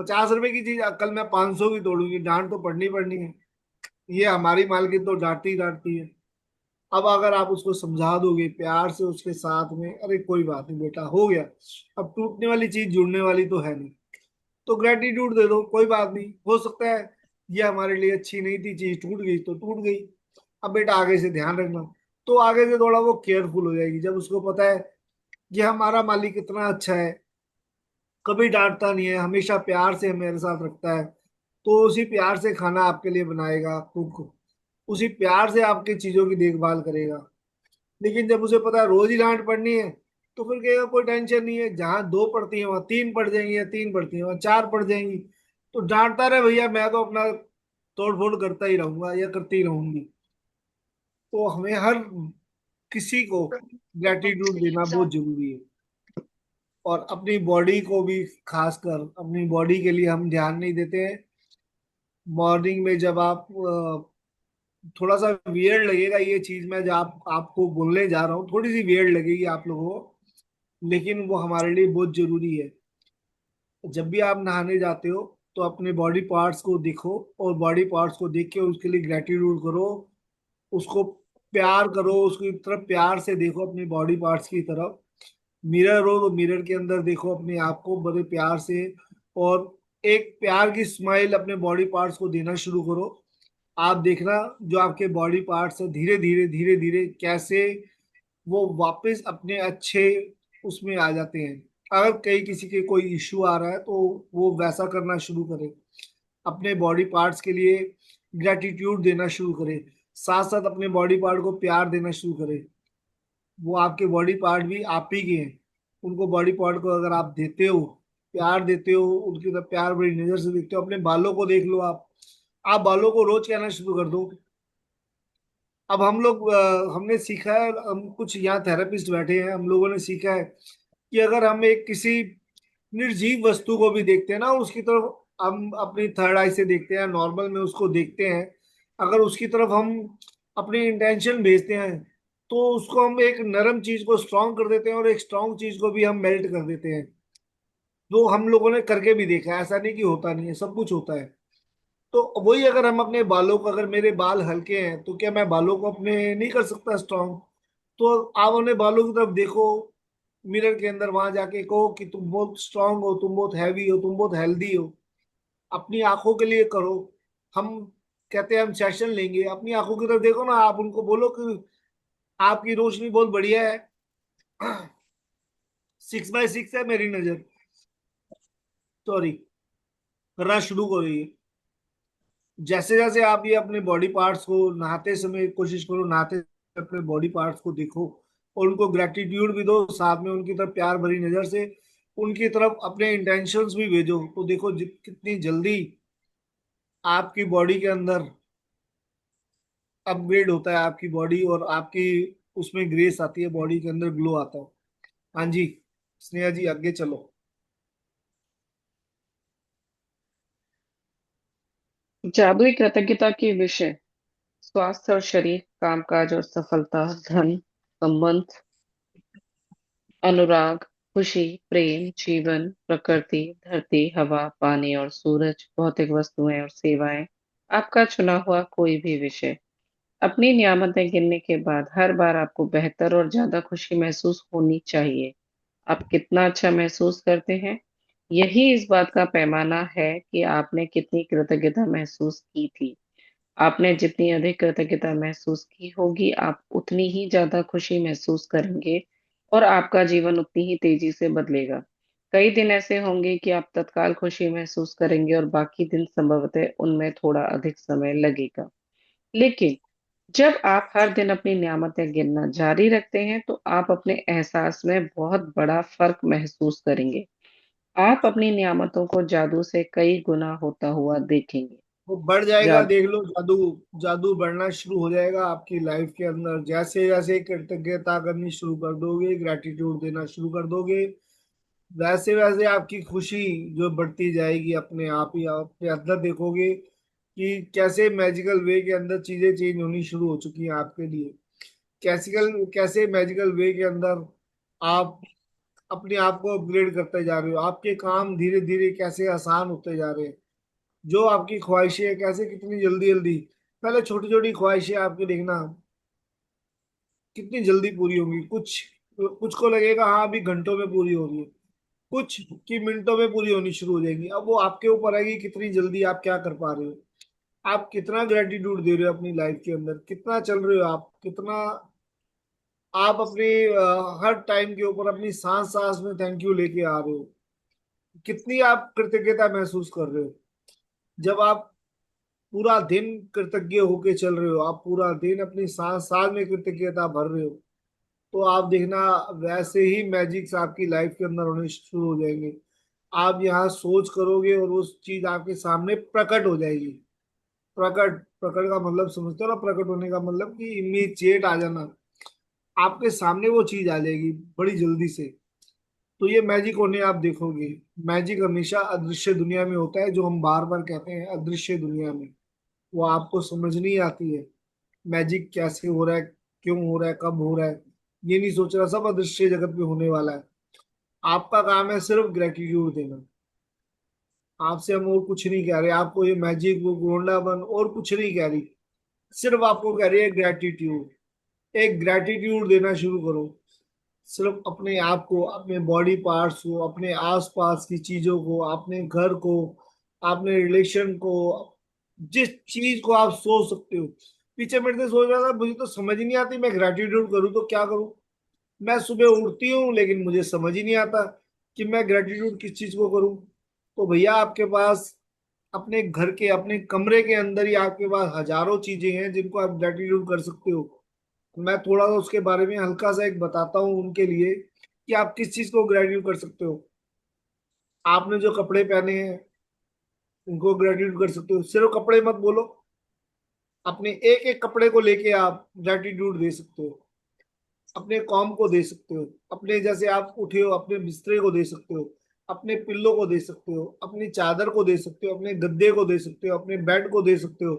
50 रुपए की चीज कल मैं 500 की तोड़ूंगी, डांट तो पड़नी पड़नी है। ये हमारी मालकिन तो डांटती ही डांटती है। अब अगर आप उसको समझा दोगे प्यार से उसके साथ में, अरे कोई बात नहीं बेटा, हो गया, अब टूटने वाली चीज जुड़ने वाली तो है नहीं, तो ग्रेटिट्यूड दे दो, कोई बात नहीं, हो सकता है ये हमारे लिए अच्छी नहीं थी, चीज टूट गई तो टूट गई, अब बेटा आगे से ध्यान रखना। तो आगे से थोड़ा वो केयरफुल हो जाएगी, जब उसको पता है कि हमारा मालिक इतना अच्छा है, कभी डांटता नहीं है, हमेशा प्यार से मेरे साथ रखता है, तो उसी प्यार से खाना आपके लिए बनाएगा, कुक उसी प्यार से आपकी चीजों की देखभाल करेगा। लेकिन जब उसे पता है रोज ही डांट पड़नी है, तो फिर कहेगा कोई टेंशन नहीं है, जहां 2 पड़ती है वहां 3 पड़ जाएंगी, या 3 पड़ती है वहां 4 पड़ जाएंगी, तो डांटता रहे भैया, मैं तो अपना तोड़ फोड़ करता ही रहूंगा या करती ही रहूंगी। तो हमें हर किसी को ग्रेटिट्यूड देना बहुत जरूरी है। और अपनी बॉडी को भी, खासकर अपनी बॉडी के लिए हम ध्यान नहीं देते हैं। मॉर्निंग में जब आप थोड़ा सा वियर्ड लगेगा ये चीज, मैं जब आपको बोलने जा रहा हूँ थोड़ी सी वियर्ड लगेगी आप लोगों को, लेकिन वो हमारे लिए बहुत जरूरी है। जब भी आप नहाने जाते हो तो अपने बॉडी पार्ट्स को देखो, और बॉडी पार्ट्स को देख के उसके लिए ग्रेटिट्यूड करो, उसको प्यार करो, उसकी तरफ प्यार से देखो, अपनी बॉडी पार्ट्स की तरफ। मिरर हो तो मिरर के अंदर देखो अपने आप को बड़े प्यार से, और एक प्यार की स्माइल अपने बॉडी पार्ट्स को देना शुरू करो। आप देखना जो आपके बॉडी पार्ट्स है धीरे धीरे धीरे धीरे कैसे वो वापस अपने अच्छे उसमें आ जाते हैं। अगर कहीं किसी के कोई इश्यू आ रहा है तो वो वैसा करना शुरू करे, अपने बॉडी पार्ट्स के लिए ग्रेटिट्यूड देना शुरू करे, साथ साथ अपने बॉडी पार्ट को प्यार देना शुरू करे। वो आपके बॉडी पार्ट भी आप ही के हैं, उनको बॉडी पार्ट को अगर आप देते हो, प्यार देते हो, उनकी तरफ प्यार भरी नजर से देखते हो। अपने बालों को देख लो, आप बालों को रोज कहना शुरू कर दो। अब हम लोग हमने सीखा है, हम कुछ यहाँ थेरेपिस्ट बैठे हैं, हम लोगों ने सीखा है कि अगर हम एक किसी निर्जीव वस्तु को भी देखते हैं ना, उसकी तरफ हम अपनी थर्ड आई से देखते हैं, नॉर्मल में उसको देखते हैं, अगर उसकी तरफ हम अपनी इंटेंशन भेजते हैं, तो उसको हम एक नरम चीज को स्ट्रांग कर देते हैं, और एक स्ट्रांग चीज को भी हम मेल्ट कर देते हैं। जो हम लोगों ने करके भी देखा है, ऐसा नहीं कि होता नहीं है, सब कुछ होता है। तो वही अगर हम अपने बालों को, अगर मेरे बाल हल्के हैं तो क्या मैं बालों को अपने नहीं कर सकता स्ट्रांग? तो आप अपने बालों की तरफ देखो, मिरर के अंदर, वहां जाके कहो कि तुम बहुत स्ट्रांग हो, तुम बहुत हैवी हो, तुम बहुत हेल्दी हो। अपनी आंखों के लिए करो। हम कहते हैं हम सेशन लेंगे, अपनी आंखों की तरफ देखो ना, आप उनको बोलो कि आपकी रोशनी बहुत बढ़िया है, 6x6 है मेरी नजर, सॉरी, करना शुरू करो ये। जैसे जैसे आप ये अपने बॉडी पार्ट्स को नहाते समय कोशिश करो, नहाते समय अपने बॉडी पार्ट्स को देखो, और उनको ग्रेटिट्यूड भी दो, साथ में उनकी तरफ प्यार भरी नजर से उनकी तरफ अपने इंटेंशंस भी भेजो, तो देखो कितनी जल्दी आपकी बॉडी के अंदर अपग्रेड होता है आपकी बॉडी, और आपकी उसमें ग्रेस आती है, बॉडी के अंदर ग्लो आता है। हाँ जी, स्नेहा जी आगे चलो। जादुई कृतज्ञता के विषय: स्वास्थ्य और शरीर, कामकाज और सफलता, धन, संबंध, अनुराग, खुशी, प्रेम, जीवन, प्रकृति, धरती, हवा, पानी और सूरज, भौतिक वस्तुएं और सेवाएं। आपका चुना हुआ कोई भी विषय। अपनी नियामतें गिनने के बाद हर बार आपको बेहतर और ज्यादा खुशी महसूस होनी चाहिए। आप कितना अच्छा महसूस करते हैं, यही इस बात का पैमाना है कि आपने कितनी कृतज्ञता महसूस की थी। आपने जितनी अधिक कृतज्ञता महसूस की होगी, आप उतनी ही ज्यादा खुशी महसूस करेंगे, और आपका जीवन उतनी ही तेजी से बदलेगा। कई दिन ऐसे होंगे कि आप तत्काल खुशी महसूस करेंगे, और बाकी दिन संभवतः उनमें थोड़ा अधिक समय लगेगा। लेकिन जब आप हर दिन अपनी नियामतें गिनना जारी रखते हैं, तो आप अपने एहसास में बहुत बड़ा फर्क महसूस करेंगे। आप अपनी नियामतों को जादू से कई गुना होता हुआ देखेंगे। वो बढ़ जाएगा, जादू देख लो, जादू, जादू बढ़ना शुरू हो जाएगा आपकी लाइफ के अंदर। जैसे जैसे कृतज्ञता करनी शुरू कर दोगे, ग्रेटिट्यूड देना शुरू कर दोगे, वैसे वैसे आपकी खुशी जो बढ़ती जाएगी, अपने आप ही आप अपने अंदर देखोगे कि कैसे मैजिकल वे के अंदर चीजें चेंज होनी शुरू हो चुकी हैं आपके लिए। कैसे कैसे मैजिकल वे के अंदर आप अपने आप को अपग्रेड करते जा रहे हो, आपके काम धीरे धीरे कैसे आसान होते जा रहे हैं, जो आपकी ख्वाहिशें हैं कैसे कितनी जल्दी जल्दी, पहले छोटी छोटी ख्वाहिशें आपकी देखना कितनी जल्दी पूरी होंगी, कुछ कुछ को लगेगा हाँ अभी घंटों में पूरी हो रही है, कुछ की मिनटों में पूरी होनी शुरू हो जाएगी। अब वो आपके ऊपर है कि कितनी जल्दी आप क्या कर पा रहे हो, आप कितना ग्रेटिट्यूड दे रहे हो अपनी लाइफ के अंदर, कितना चल रहे हो आप, कितना आप अपने हर टाइम के ऊपर अपनी सांस सांस में थैंक यू लेके आ रहे हो, कितनी आप कृतज्ञता महसूस कर रहे हो। जब आप पूरा दिन कृतज्ञ होके चल रहे हो, आप पूरा दिन अपनी सांस सांस में कृतज्ञता भर रहे हो, तो आप देखना वैसे ही मैजिक्स आपकी लाइफ के अंदर होने शुरू हो जाएंगे। आप यहाँ सोच करोगे और उस चीज आपके सामने प्रकट हो जाएगी। प्रकट प्रकट का मतलब समझते हो ना, प्रकट होने का मतलब कि इमीडिएट आ जाना, आपके सामने वो चीज आ जाएगी बड़ी जल्दी से। तो ये मैजिक होने आप देखोगे। मैजिक हमेशा अदृश्य दुनिया में होता है, जो हम बार बार कहते हैं अदृश्य दुनिया में, वो आपको समझ नहीं आती है। मैजिक कैसे हो रहा है, क्यों हो रहा है, कब हो रहा है, ये नहीं सोच रहा, सब अदृश्य जगत में होने वाला है। आपका काम है सिर्फ ग्रेटिट्यूड देना। आपसे हम और कुछ नहीं कह रहे, आपको ये मैजिक वो गोंडा बन और कुछ नहीं कह रही, सिर्फ आपको कह रही है ग्रेटिट्यूड। एक ग्रेटिट्यूड देना शुरू करो, सिर्फ अपने आप को, अपने बॉडी पार्ट्स को, अपने आसपास की चीजों को, अपने घर को, अपने रिलेशन को, जिस चीज को आप सोच सकते हो। पीछे मेरे से सोच रहा था मुझे तो समझ ही नहीं आती, मैं ग्रेटिट्यूड करूँ तो क्या करूँ। मैं सुबह उठती हूँ लेकिन मुझे समझ ही नहीं आता कि मैं ग्रेटिट्यूड किस चीज को करूँ। तो भैया आपके पास अपने घर के अपने कमरे के अंदर ही आपके पास हजारों चीजें हैं जिनको आप ग्रेटिट्यूड कर सकते हो। मैं थोड़ा सा उसके बारे में हल्का सा एक बताता हूँ उनके लिए कि आप किस चीज को ग्रेटिट्यूड कर सकते हो। आपने जो कपड़े पहने हैं उनको ग्रेटिट्यूड कर सकते हो, सिर्फ कपड़े मत बोलो, अपने एक एक कपड़े को लेके आप ग्रेटिट्यूड दे सकते हो। अपने कॉम को दे सकते हो, अपने जैसे आप उठे हो अपने बिस्तरे को दे सकते हो, अपने पिल्लो को दे सकते हो, अपनी चादर को दे सकते हो, अपने गद्दे को दे सकते हो, अपने बेड को दे सकते हो,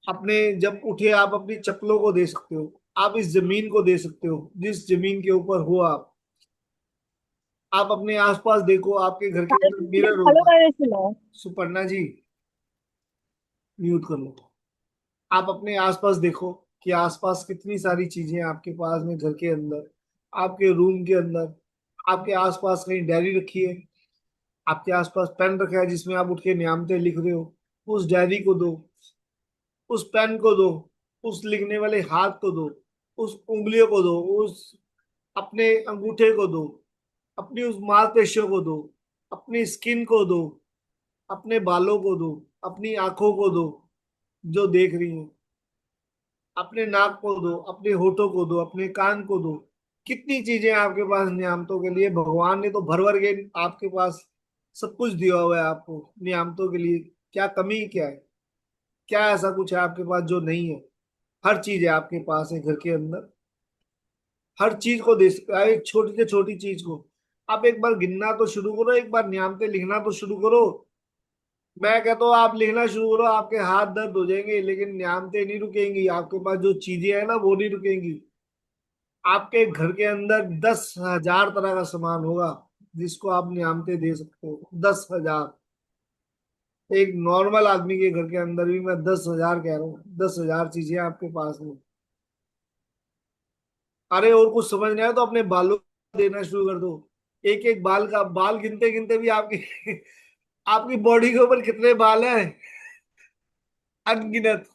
अपने जब उठे आप अपनी चप्पलों को दे सकते हो, आप इस जमीन को दे सकते हो जिस जमीन के ऊपर हो आप अपने आसपास देखो, आपके घर के अंदर मिरर हेलो होगा। गाइस। सुपर्णा जी म्यूट कर लो। आप अपने आसपास देखो कि आसपास कितनी सारी चीजें हैं आपके पास में, घर के अंदर, आपके रूम के अंदर, आपके आसपास कहीं डायरी रखी है, आपके आसपास पेन रखा है जिसमें आप उठ के नियामतें लिख रहे हो, उस डायरी को दो, उस पेन को दो, उस लिखने वाले हाथ को दो, उस उंगलियों को दो, उस अपने अंगूठे को दो, अपनी उस मांसपेशियों को दो, अपनी स्किन को दो, अपने बालों को दो, अपनी आंखों को दो जो देख रही हैं, अपने नाक को दो, अपने होठों को दो, अपने कान को दो। कितनी चीजें हैं आपके पास नियामतों के लिए, भगवान ने तो भर भर के आपके पास सब कुछ दिया हुआ है आपको नियामतों के लिए। क्या कमी क्या है, क्या ऐसा कुछ है आपके पास जो नहीं है। हर चीज है आपके पास है घर के अंदर, हर चीज को दे सकते हैं, एक छोटी से छोटी चीज को। आप एक बार गिनना तो शुरू करो, एक बार नियामतें लिखना तो शुरू करो। मैं कहता हूँ आप लिखना शुरू करो, आपके हाथ दर्द हो जाएंगे लेकिन नियामतें नहीं रुकेंगी, आपके पास जो चीजें हैं ना वो नहीं रुकेंगी। आपके घर के अंदर 10,000 तरह का सामान होगा जिसको आप नियामतें दे सकते हो। 10,000। एक नॉर्मल आदमी के घर के अंदर भी मैं 10,000 कह रहा हूँ, 10,000 चीजें आपके पास में। अरे और कुछ समझ नहीं आया तो अपने बालों को देना शुरू कर दो। एक एक बाल का, बाल गिनते गिनते भी आपकी आपकी बॉडी के ऊपर कितने बाल हैं, अनगिनत।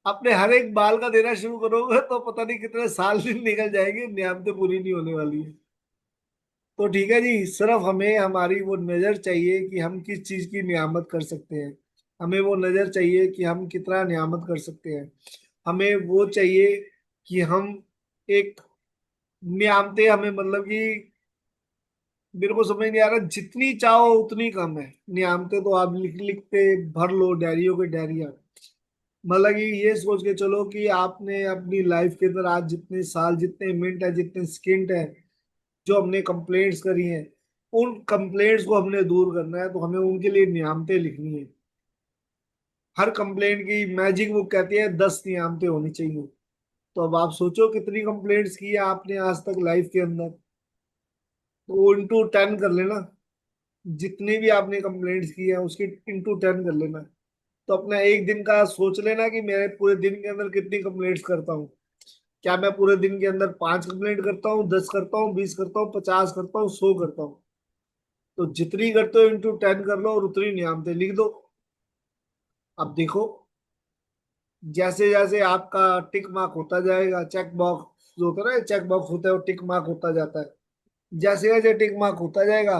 अपने हर एक बाल का देना शुरू करोगे तो पता नहीं कितने साल दिन निकल जाएंगे, नियामतें पूरी नहीं होने वाली है। तो ठीक है जी, सिर्फ हमें हमारी वो नजर चाहिए कि हम किस चीज की नियामत कर सकते हैं। हमें वो नजर चाहिए कि हम कितना नियामत कर सकते हैं। हमें वो चाहिए कि हम एक नियामतें हमें मतलब कि मेरे को समझ नहीं आ रहा, जितनी चाहो उतनी कम है। नियामतें तो आप लिख लिख के भर लो डायरियों के डायरिया। मतलब कि ये सोच के चलो कि आपने अपनी लाइफ के अंदर आज जितने साल, जितने मिनट है, जितने सेकंड है, जो हमने कंप्लेंट्स करी हैं, उन कंप्लेंट्स को हमने दूर करना है, तो हमें उनके लिए नियामतें लिखनी है। हर कंप्लेंट की मैजिक बुक कहती है 10 नियामतें होनी चाहिए। तो अब आप सोचो कितनी कंप्लेंट्स की है आपने आज तक लाइफ के अंदर। तो वो इंटू 10 कर लेना। जितनी भी आपने कंप्लेंट्स की है उसकी इंटू 10 कर लेना। तो अपना एक दिन का सोच लेना कि मेरे पूरे दिन के अंदर कितनी कंप्लेंट्स करता हूँ। क्या मैं पूरे दिन के अंदर 5 कंप्लेंट करता हूँ, 10 करता हूँ, 20 करता हूँ, 50 करता हूँ, 100 करता हूँ। तो जितनी करते हो इंटू 10 कर लो और उतनी नियामतें लिख दो। अब देखो, जैसे जैसे आपका टिक मार्क होता जाएगा, चेक बॉक्स जो होता है ना, चेक बॉक्स होता है वो टिक मार्क होता जाता है। जैसे जैसे टिक मार्क होता जाएगा,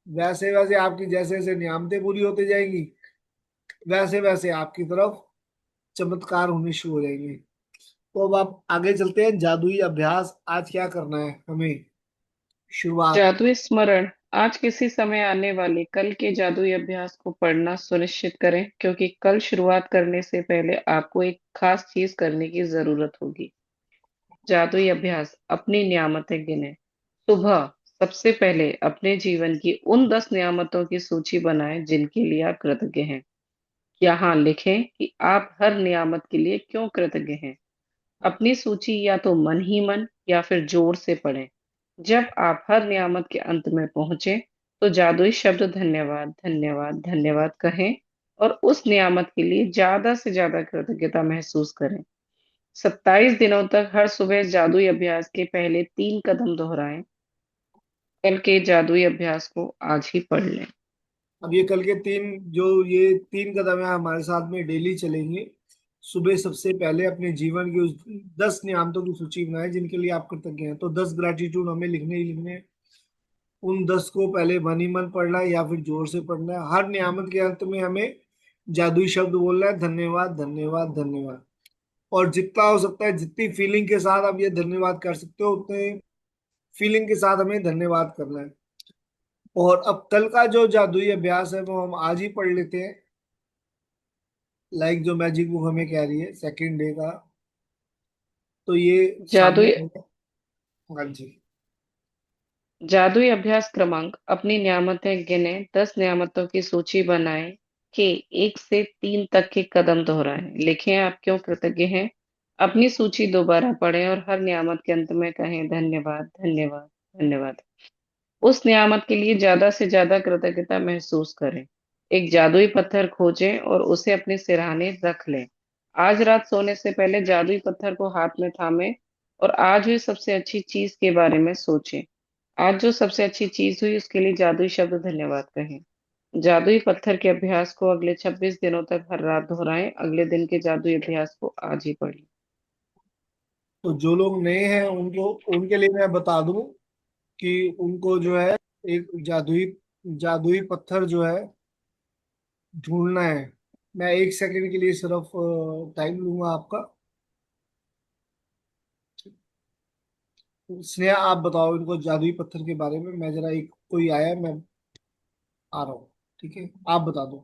वैसे वैसे आपकी जैसे जैसे नियामतें पूरी होती जाएंगी, वैसे वैसे आपकी तरफ चमत्कार होने शुरू हो जाएंगे। तो अब आप आगे चलते हैं, जादुई अभ्यास आज क्या करना है हमें। शुरुआत। जादुई स्मरण। आज किसी समय आने वाले कल के जादुई अभ्यास को पढ़ना सुनिश्चित करें, क्योंकि कल शुरुआत करने से पहले आपको एक खास चीज करने की जरूरत होगी। जादुई अभ्यास। अपनी नियामतें गिने। सुबह सबसे पहले अपने जीवन की उन 10 नियामतों की सूची बनाएं जिनके लिए आप कृतज्ञ हैं। यहाँ लिखें कि आप हर नियामत के लिए क्यों कृतज्ञ हैं। अपनी सूची या तो मन ही मन या फिर जोर से पढ़ें। जब आप हर नियामत के अंत में पहुंचे तो जादुई शब्द धन्यवाद धन्यवाद धन्यवाद कहें और उस नियामत के लिए ज्यादा से ज्यादा कृतज्ञता महसूस करें। 27 दिनों तक हर सुबह जादुई अभ्यास के पहले 3 कदम दोहराएं। कल के जादुई अभ्यास को आज ही पढ़ लें। अब ये कल के तीन जो ये 3 कदम है हमारे साथ में डेली चलेंगे। सुबह सबसे पहले अपने जीवन की उस 10 नियामतों की सूची बनाएं जिनके लिए आप कृतज्ञ हैं। तो 10 ग्रेटिट्यूड हमें लिखने ही लिखने हैं। उन 10 को पहले मन ही मन पढ़ना है या फिर जोर से पढ़ना है। हर नियामत के अंत में हमें जादुई शब्द बोलना है, धन्यवाद धन्यवाद धन्यवाद। और जितना हो सकता है, जितनी फीलिंग के साथ आप ये धन्यवाद कर सकते हो, उतने फीलिंग के साथ हमें धन्यवाद करना है। और अब कल का जो जादुई अभ्यास है वो हम आज ही पढ़ लेते हैं। लाइक जो मैजिक बुक हमें कह रही है सेकंड डे का। तो ये सामने जादुई है। हाँ जी। जादुई अभ्यास क्रमांक। अपनी नियामतें गिने, 10 नियामतों की सूची बनाएं के 1 से 3 तक के कदम दोहराएं। लिखें आप क्यों कृतज्ञ हैं। अपनी सूची दोबारा पढ़ें और हर नियामत के अंत में कहें धन्यवाद धन्यवाद धन्यवाद। उस नियामत के लिए ज्यादा से ज्यादा कृतज्ञता महसूस करें। एक जादुई पत्थर खोजें और उसे अपने सिरहाने रख लें। आज रात सोने से पहले जादुई पत्थर को हाथ में थामें और आज हुई सबसे अच्छी चीज के बारे में सोचें। आज जो सबसे अच्छी चीज हुई उसके लिए जादुई शब्द धन्यवाद कहें। जादुई पत्थर के अभ्यास को अगले 26 दिनों तक हर रात दोहराएं। अगले दिन के जादुई अभ्यास को आज ही पढ़ें। तो जो लोग नए हैं उनको, उनके लिए मैं बता दूं कि उनको जो है एक जादुई जादुई पत्थर जो है ढूंढना है। मैं 1 सेकंड के लिए सिर्फ टाइम लूंगा आपका। स्नेहा आप बताओ इनको जादुई पत्थर के बारे में। मैं जरा, एक कोई आया है, मैं आ रहा हूँ। ठीक है, आप बता दो।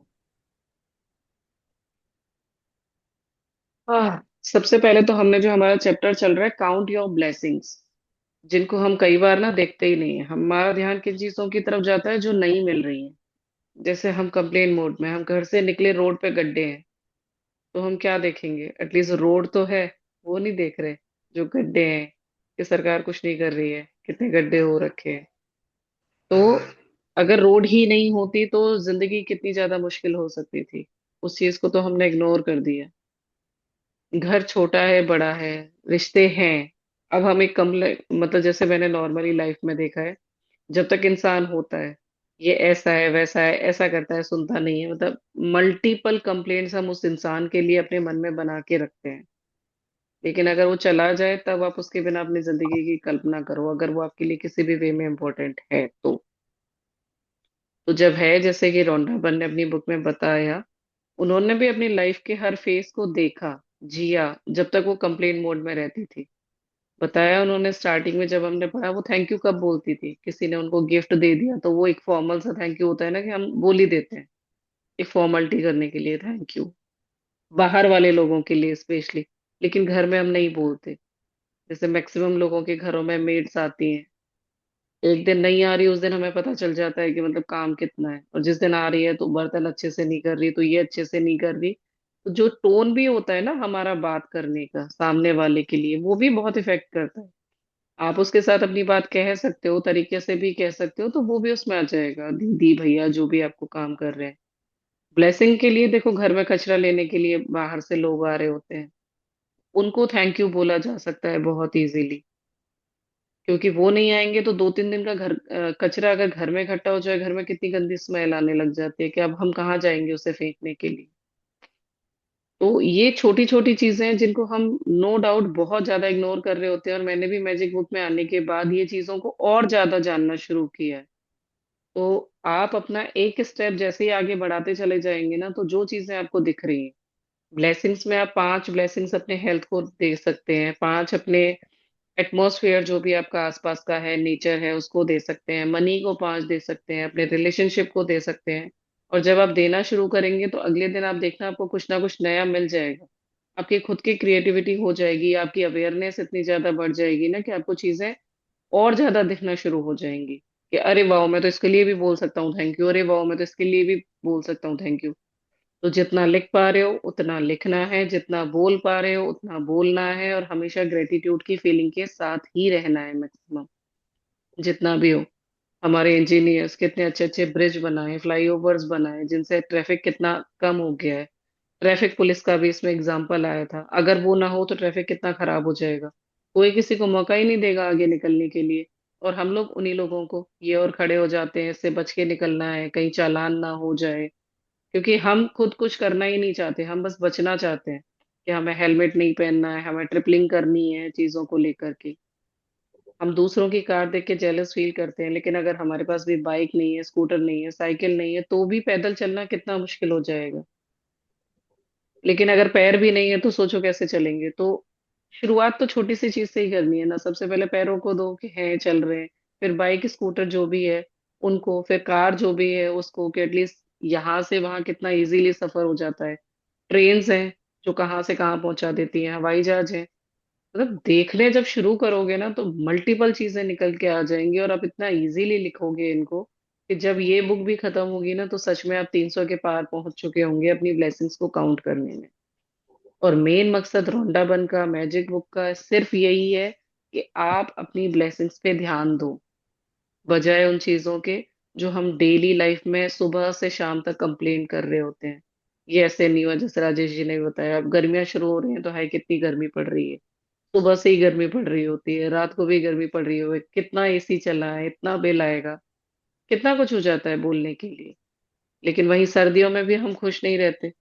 हाँ, सबसे पहले तो हमने जो हमारा चैप्टर चल रहा है काउंट योर ब्लेसिंग्स, जिनको हम कई बार ना देखते ही नहीं है। हमारा ध्यान किन चीजों की तरफ जाता है जो नहीं मिल रही है। जैसे हम कंप्लेन मोड में, हम घर से निकले, रोड पे गड्ढे हैं, तो हम क्या देखेंगे, एटलीस्ट रोड तो है। वो नहीं देख रहे जो गड्ढे हैं, कि सरकार कुछ नहीं कर रही है, कितने गड्ढे हो रखे हैं। तो अगर रोड ही नहीं होती तो जिंदगी कितनी ज्यादा मुश्किल हो सकती थी। उस चीज को तो हमने इग्नोर कर दिया। घर छोटा है बड़ा है, रिश्ते हैं। अब हम एक मतलब जैसे मैंने नॉर्मली लाइफ में देखा है, जब तक इंसान होता है, ये ऐसा है वैसा है ऐसा करता है, सुनता नहीं है। मतलब मल्टीपल कंप्लेंट्स हम उस इंसान के लिए अपने मन में बना के रखते हैं। लेकिन अगर वो चला जाए तब आप उसके बिना अपनी जिंदगी की कल्पना करो, अगर वो आपके लिए किसी भी वे में इम्पोर्टेंट है तो जब है, जैसे कि रोंडाबन ने अपनी बुक में बताया, उन्होंने भी अपनी लाइफ के हर फेस को देखा, जिया, जब तक वो कंप्लेन मोड में रहती थी। बताया उन्होंने, स्टार्टिंग में जब हमने पढ़ा, वो थैंक यू कब बोलती थी, किसी ने उनको गिफ्ट दे दिया तो वो एक फॉर्मल सा थैंक यू होता है ना, कि हम बोल ही देते हैं एक फॉर्मेलिटी करने के लिए थैंक यू, बाहर वाले लोगों के लिए स्पेशली। लेकिन घर में हम नहीं बोलते। जैसे मैक्सिमम लोगों के घरों में मेड्स आती हैं, एक दिन नहीं आ रही, उस दिन हमें पता चल जाता है कि मतलब काम कितना है। और जिस दिन आ रही है तो बर्तन अच्छे से नहीं कर रही, तो ये अच्छे से नहीं कर रही। तो जो टोन भी होता है ना हमारा बात करने का सामने वाले के लिए, वो भी बहुत इफेक्ट करता है। आप उसके साथ अपनी बात कह सकते हो, तरीके से भी कह सकते हो, तो वो भी उसमें आ जाएगा। दीदी भैया जो भी आपको काम कर रहे हैं, ब्लेसिंग के लिए देखो, घर में कचरा लेने के लिए बाहर से लोग आ रहे होते हैं, उनको थैंक यू बोला जा सकता है बहुत इजीली। क्योंकि वो नहीं आएंगे तो 2-3 दिन का कचरा अगर घर में इकट्ठा हो जाए, घर में कितनी गंदी स्मेल आने लग जाती है कि अब हम कहाँ जाएंगे उसे फेंकने के लिए। तो ये छोटी छोटी चीजें हैं जिनको हम नो डाउट बहुत ज्यादा इग्नोर कर रहे होते हैं, और मैंने भी मैजिक बुक में आने के बाद ये चीजों को और ज्यादा जानना शुरू किया है। तो आप अपना एक स्टेप जैसे ही आगे बढ़ाते चले जाएंगे ना, तो जो चीजें आपको दिख रही हैं, ब्लेसिंग्स में आप 5 ब्लेसिंग्स अपने हेल्थ को दे सकते हैं, 5 अपने एटमॉस्फेयर जो भी आपका आसपास का है, नेचर है, उसको दे सकते हैं, मनी को 5 दे सकते हैं, अपने रिलेशनशिप को दे सकते हैं। और जब आप देना शुरू करेंगे तो अगले दिन आप देखना आपको कुछ ना कुछ नया मिल जाएगा। आपकी खुद की क्रिएटिविटी हो जाएगी, आपकी अवेयरनेस इतनी ज्यादा बढ़ जाएगी ना कि आपको चीजें और ज्यादा दिखना शुरू हो जाएंगी कि अरे वाह, मैं तो इसके लिए भी बोल सकता हूँ थैंक यू, अरे वाह, मैं तो इसके लिए भी बोल सकता हूँ थैंक यू। तो जितना लिख पा रहे हो उतना लिखना है, जितना बोल पा रहे हो उतना बोलना है, और हमेशा ग्रेटिट्यूड की फीलिंग के साथ ही रहना है मैक्सिमम, जितना भी हो। हमारे इंजीनियर्स कितने अच्छे अच्छे ब्रिज बनाए, फ्लाईओवर्स बनाए, जिनसे ट्रैफिक कितना कम हो गया है। ट्रैफिक पुलिस का भी इसमें एग्जाम्पल आया था, अगर वो ना हो तो ट्रैफिक कितना खराब हो जाएगा, कोई किसी को मौका ही नहीं देगा आगे निकलने के लिए। और हम लोग उन्हीं लोगों को ये और खड़े हो जाते हैं, इससे बच के निकलना है, कहीं चालान ना हो जाए। क्योंकि हम खुद कुछ करना ही नहीं चाहते, हम बस बचना चाहते हैं कि हमें हेलमेट नहीं पहनना है, हमें ट्रिपलिंग करनी है चीजों को लेकर के। हम दूसरों की कार देख के जेलस फील करते हैं, लेकिन अगर हमारे पास भी बाइक नहीं है, स्कूटर नहीं है, साइकिल नहीं है, तो भी पैदल चलना कितना मुश्किल हो जाएगा। लेकिन अगर पैर भी नहीं है तो सोचो कैसे चलेंगे। तो शुरुआत तो छोटी सी चीज से ही करनी है ना, सबसे पहले पैरों को दो कि हैं चल रहे हैं, फिर बाइक स्कूटर जो भी है उनको, फिर कार जो भी है उसको, कि एटलीस्ट यहाँ से वहां कितना इजीली सफर हो जाता है। ट्रेन्स हैं जो कहाँ से कहाँ पहुंचा देती हैं, हवाई जहाज है। मतलब देखने जब शुरू करोगे ना तो मल्टीपल चीजें निकल के आ जाएंगी, और आप इतना इजीली लिखोगे इनको कि जब ये बुक भी खत्म होगी ना तो सच में आप 300 के पार पहुंच चुके होंगे अपनी ब्लेसिंग्स को काउंट करने में। और मेन मकसद रौंडाबन का, मैजिक बुक का सिर्फ यही है कि आप अपनी ब्लेसिंग्स पे ध्यान दो, बजाय उन चीजों के जो हम डेली लाइफ में सुबह से शाम तक कंप्लेन कर रहे होते हैं। ये ऐसे नहीं हुआ, जैसे राजेश जी ने बताया, अब गर्मियां शुरू हो रही हैं तो हाय कितनी गर्मी पड़ रही है, सुबह से ही गर्मी पड़ रही होती है, रात को भी गर्मी पड़ रही हो, कितना एसी चला है, इतना बिल आएगा, कितना कुछ हो जाता है बोलने के लिए। लेकिन वही सर्दियों में भी हम खुश नहीं रहते।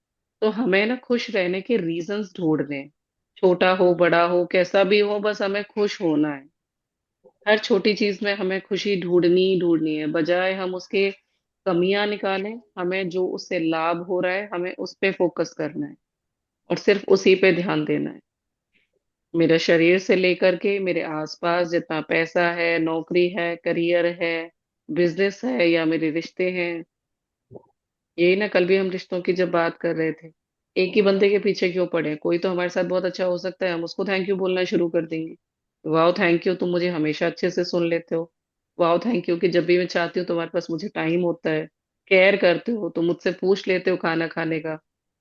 तो हमें ना खुश रहने के रीजंस ढूंढने हैं, छोटा हो बड़ा हो कैसा भी हो, बस हमें खुश होना है। हर छोटी चीज में हमें खुशी ढूंढनी ही ढूंढनी है, बजाय हम उसके कमियां निकालें। हमें जो उससे लाभ हो रहा है हमें उस पे फोकस करना है, और सिर्फ उसी पे ध्यान देना है। मेरे शरीर से लेकर के मेरे आसपास जितना पैसा है, नौकरी है, करियर है, बिजनेस है, या मेरे रिश्ते हैं। यही ना, कल भी हम रिश्तों की जब बात कर रहे थे, एक ही बंदे के पीछे क्यों पड़े, कोई तो हमारे साथ बहुत अच्छा हो सकता है, हम उसको थैंक यू बोलना शुरू कर देंगे। वाह थैंक यू, तुम मुझे हमेशा अच्छे से सुन लेते हो। वाह थैंक यू कि जब भी मैं चाहती हूँ तुम्हारे पास मुझे टाइम होता है। केयर करते हो, तुम मुझसे पूछ लेते हो खाना खाने का,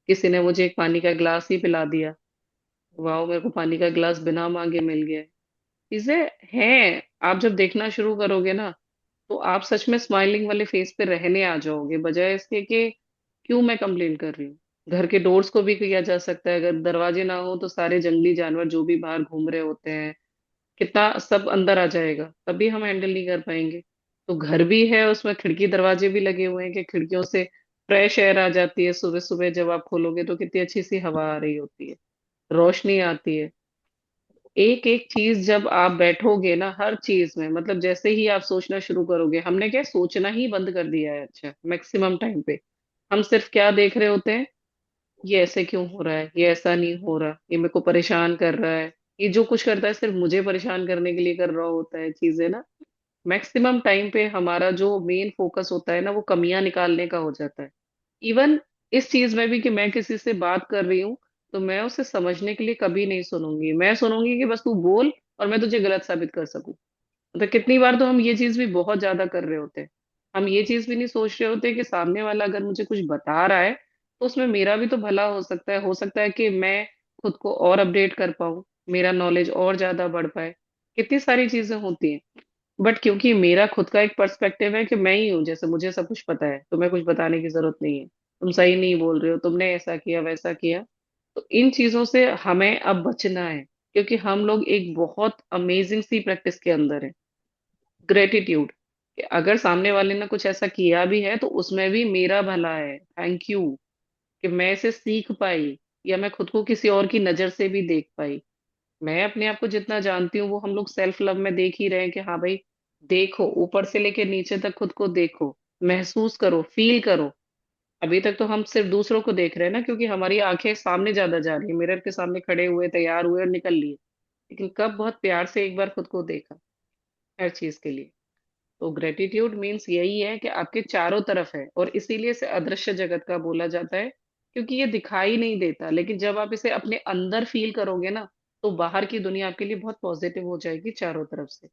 किसी ने मुझे एक पानी का गिलास ही पिला दिया। वाह, मेरे को पानी का गिलास बिना मांगे मिल गया। चीजें हैं, आप जब देखना शुरू करोगे ना तो आप सच में स्माइलिंग वाले फेस पे रहने आ जाओगे, बजाय इसके कि क्यों मैं कंप्लेन कर रही हूँ। घर के डोर्स को भी किया जा सकता है, अगर दरवाजे ना हो तो सारे जंगली जानवर जो भी बाहर घूम रहे होते हैं, कितना सब अंदर आ जाएगा, तभी हम हैंडल नहीं कर पाएंगे। तो घर भी है, उसमें खिड़की दरवाजे भी लगे हुए हैं कि खिड़कियों से फ्रेश एयर आ जाती है, सुबह सुबह जब आप खोलोगे तो कितनी अच्छी सी हवा आ रही होती है, रोशनी आती है। एक एक चीज जब आप बैठोगे ना, हर चीज में, मतलब जैसे ही आप सोचना शुरू करोगे, हमने क्या सोचना ही बंद कर दिया है, अच्छा मैक्सिमम टाइम पे हम सिर्फ क्या देख रहे होते हैं, ये ऐसे क्यों हो रहा है, ये ऐसा नहीं हो रहा, ये मेरे को परेशान कर रहा है। ये जो कुछ करता है सिर्फ मुझे परेशान करने के लिए कर रहा होता है चीजें ना। मैक्सिमम टाइम पे हमारा जो मेन फोकस होता है ना वो कमियां निकालने का हो जाता है। इवन इस चीज में भी कि मैं किसी से बात कर रही हूँ तो मैं उसे समझने के लिए कभी नहीं सुनूंगी, मैं सुनूंगी कि बस तू बोल और मैं तुझे गलत साबित कर सकूं। मतलब कितनी बार तो हम ये चीज भी बहुत ज्यादा कर रहे होते हैं। हम ये चीज भी नहीं सोच रहे होते कि सामने वाला अगर मुझे कुछ बता रहा है तो उसमें मेरा भी तो भला हो सकता है, हो सकता है कि मैं खुद को और अपडेट कर पाऊं, मेरा नॉलेज और ज्यादा बढ़ पाए। कितनी सारी चीजें होती हैं। बट क्योंकि मेरा खुद का एक पर्सपेक्टिव है कि मैं ही हूँ, जैसे मुझे सब कुछ पता है, तुम्हें कुछ बताने की जरूरत नहीं है, तुम सही नहीं बोल रहे हो, तुमने ऐसा किया वैसा किया। तो इन चीजों से हमें अब बचना है, क्योंकि हम लोग एक बहुत अमेजिंग सी प्रैक्टिस के अंदर है, ग्रेटिट्यूड। कि अगर सामने वाले ने कुछ ऐसा किया भी है तो उसमें भी मेरा भला है, थैंक यू कि मैं इसे सीख पाई, या मैं खुद को किसी और की नजर से भी देख पाई। मैं अपने आप को जितना जानती हूँ वो हम लोग सेल्फ लव में देख ही रहे हैं कि हाँ भाई, देखो ऊपर से लेके नीचे तक खुद को देखो, महसूस करो, फील करो। अभी तक तो हम सिर्फ दूसरों को देख रहे हैं ना, क्योंकि हमारी आंखें सामने ज्यादा जा रही है, मिरर के सामने खड़े हुए, तैयार हुए और निकल लिए। लेकिन कब बहुत प्यार से एक बार खुद को देखा हर चीज के लिए। तो ग्रेटिट्यूड मीन्स यही है कि आपके चारों तरफ है, और इसीलिए इसे अदृश्य जगत का बोला जाता है, क्योंकि ये दिखाई नहीं देता, लेकिन जब आप इसे अपने अंदर फील करोगे ना, तो बाहर की दुनिया आपके लिए बहुत पॉजिटिव हो जाएगी चारों तरफ से।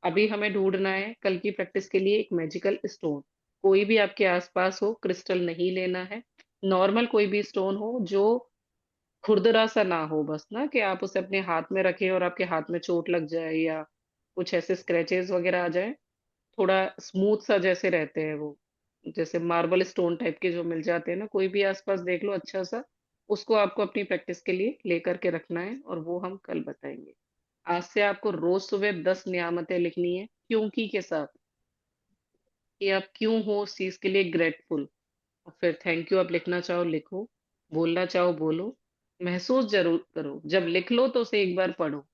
अभी हमें ढूंढना है कल की प्रैक्टिस के लिए एक मैजिकल स्टोन। कोई भी आपके आसपास हो, क्रिस्टल नहीं लेना है, नॉर्मल कोई भी स्टोन हो जो खुरदरा सा ना हो, बस ना कि आप उसे अपने हाथ में रखें और आपके हाथ में चोट लग जाए या कुछ ऐसे स्क्रैचेस वगैरह आ जाए। थोड़ा स्मूथ सा जैसे रहते हैं वो, जैसे मार्बल स्टोन टाइप के जो मिल जाते हैं ना, कोई भी आसपास देख लो अच्छा सा, उसको आपको अपनी प्रैक्टिस के लिए लेकर के रखना है, और वो हम कल बताएंगे। आज से आपको रोज सुबह 10 नियामतें लिखनी है, क्योंकि के साथ, कि आप क्यों हो उस चीज के लिए ग्रेटफुल। और फिर थैंक यू आप लिखना चाहो लिखो, बोलना चाहो बोलो, महसूस जरूर करो, जब लिख लो तो उसे एक बार पढ़ो,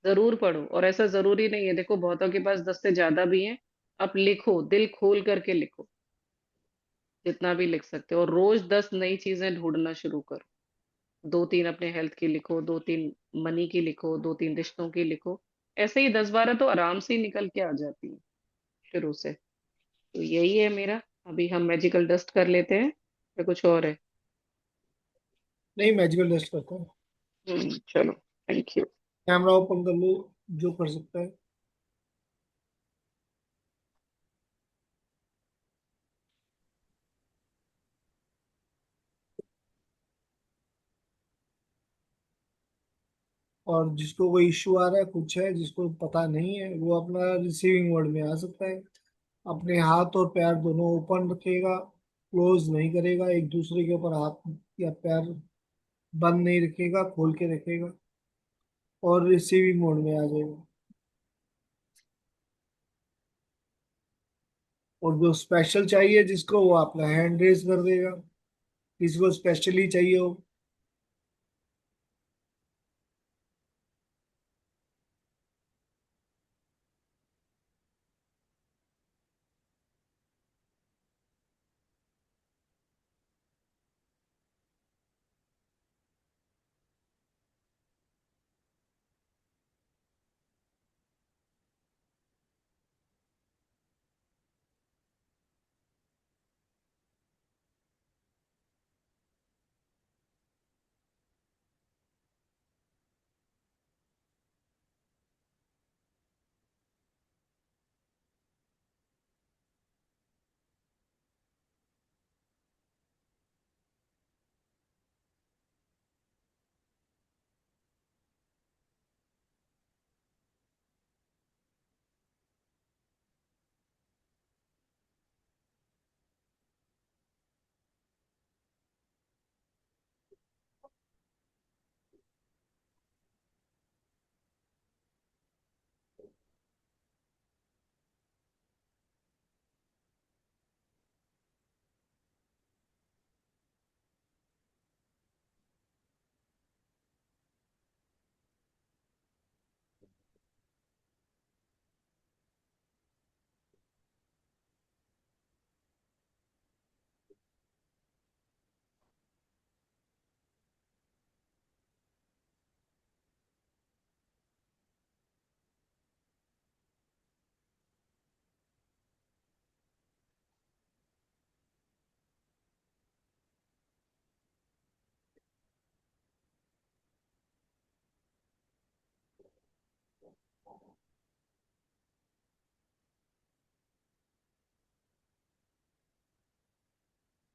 जरूर पढ़ो। और ऐसा जरूरी नहीं है, देखो बहुतों के पास 10 से ज्यादा भी हैं, आप लिखो, दिल खोल करके लिखो, जितना भी लिख सकते हो। और रोज 10 नई चीजें ढूंढना शुरू करो, 2-3 अपने हेल्थ की लिखो, 2-3 मनी की लिखो, 2-3 रिश्तों की लिखो। ऐसे ही 10-12 तो आराम से ही निकल के आ जाती है शुरू से। तो यही है मेरा। अभी हम मैजिकल डस्ट कर लेते हैं या कुछ और है? नहीं, मैजिकल डस्ट करता हूँ। चलो, थैंक यू। कैमरा ओपन कर लो, जो कर सकता है। और जिसको कोई इश्यू आ रहा है, कुछ है जिसको पता नहीं है, वो अपना रिसीविंग मोड में आ सकता है। अपने हाथ और पैर दोनों ओपन रखेगा, क्लोज नहीं करेगा, एक दूसरे के ऊपर हाथ या पैर बंद नहीं रखेगा, खोल के रखेगा, और रिसीविंग मोड में आ जाएगा। और जो स्पेशल चाहिए जिसको, वो अपना हैंड रेज कर देगा, किसी को स्पेशली चाहिए हो।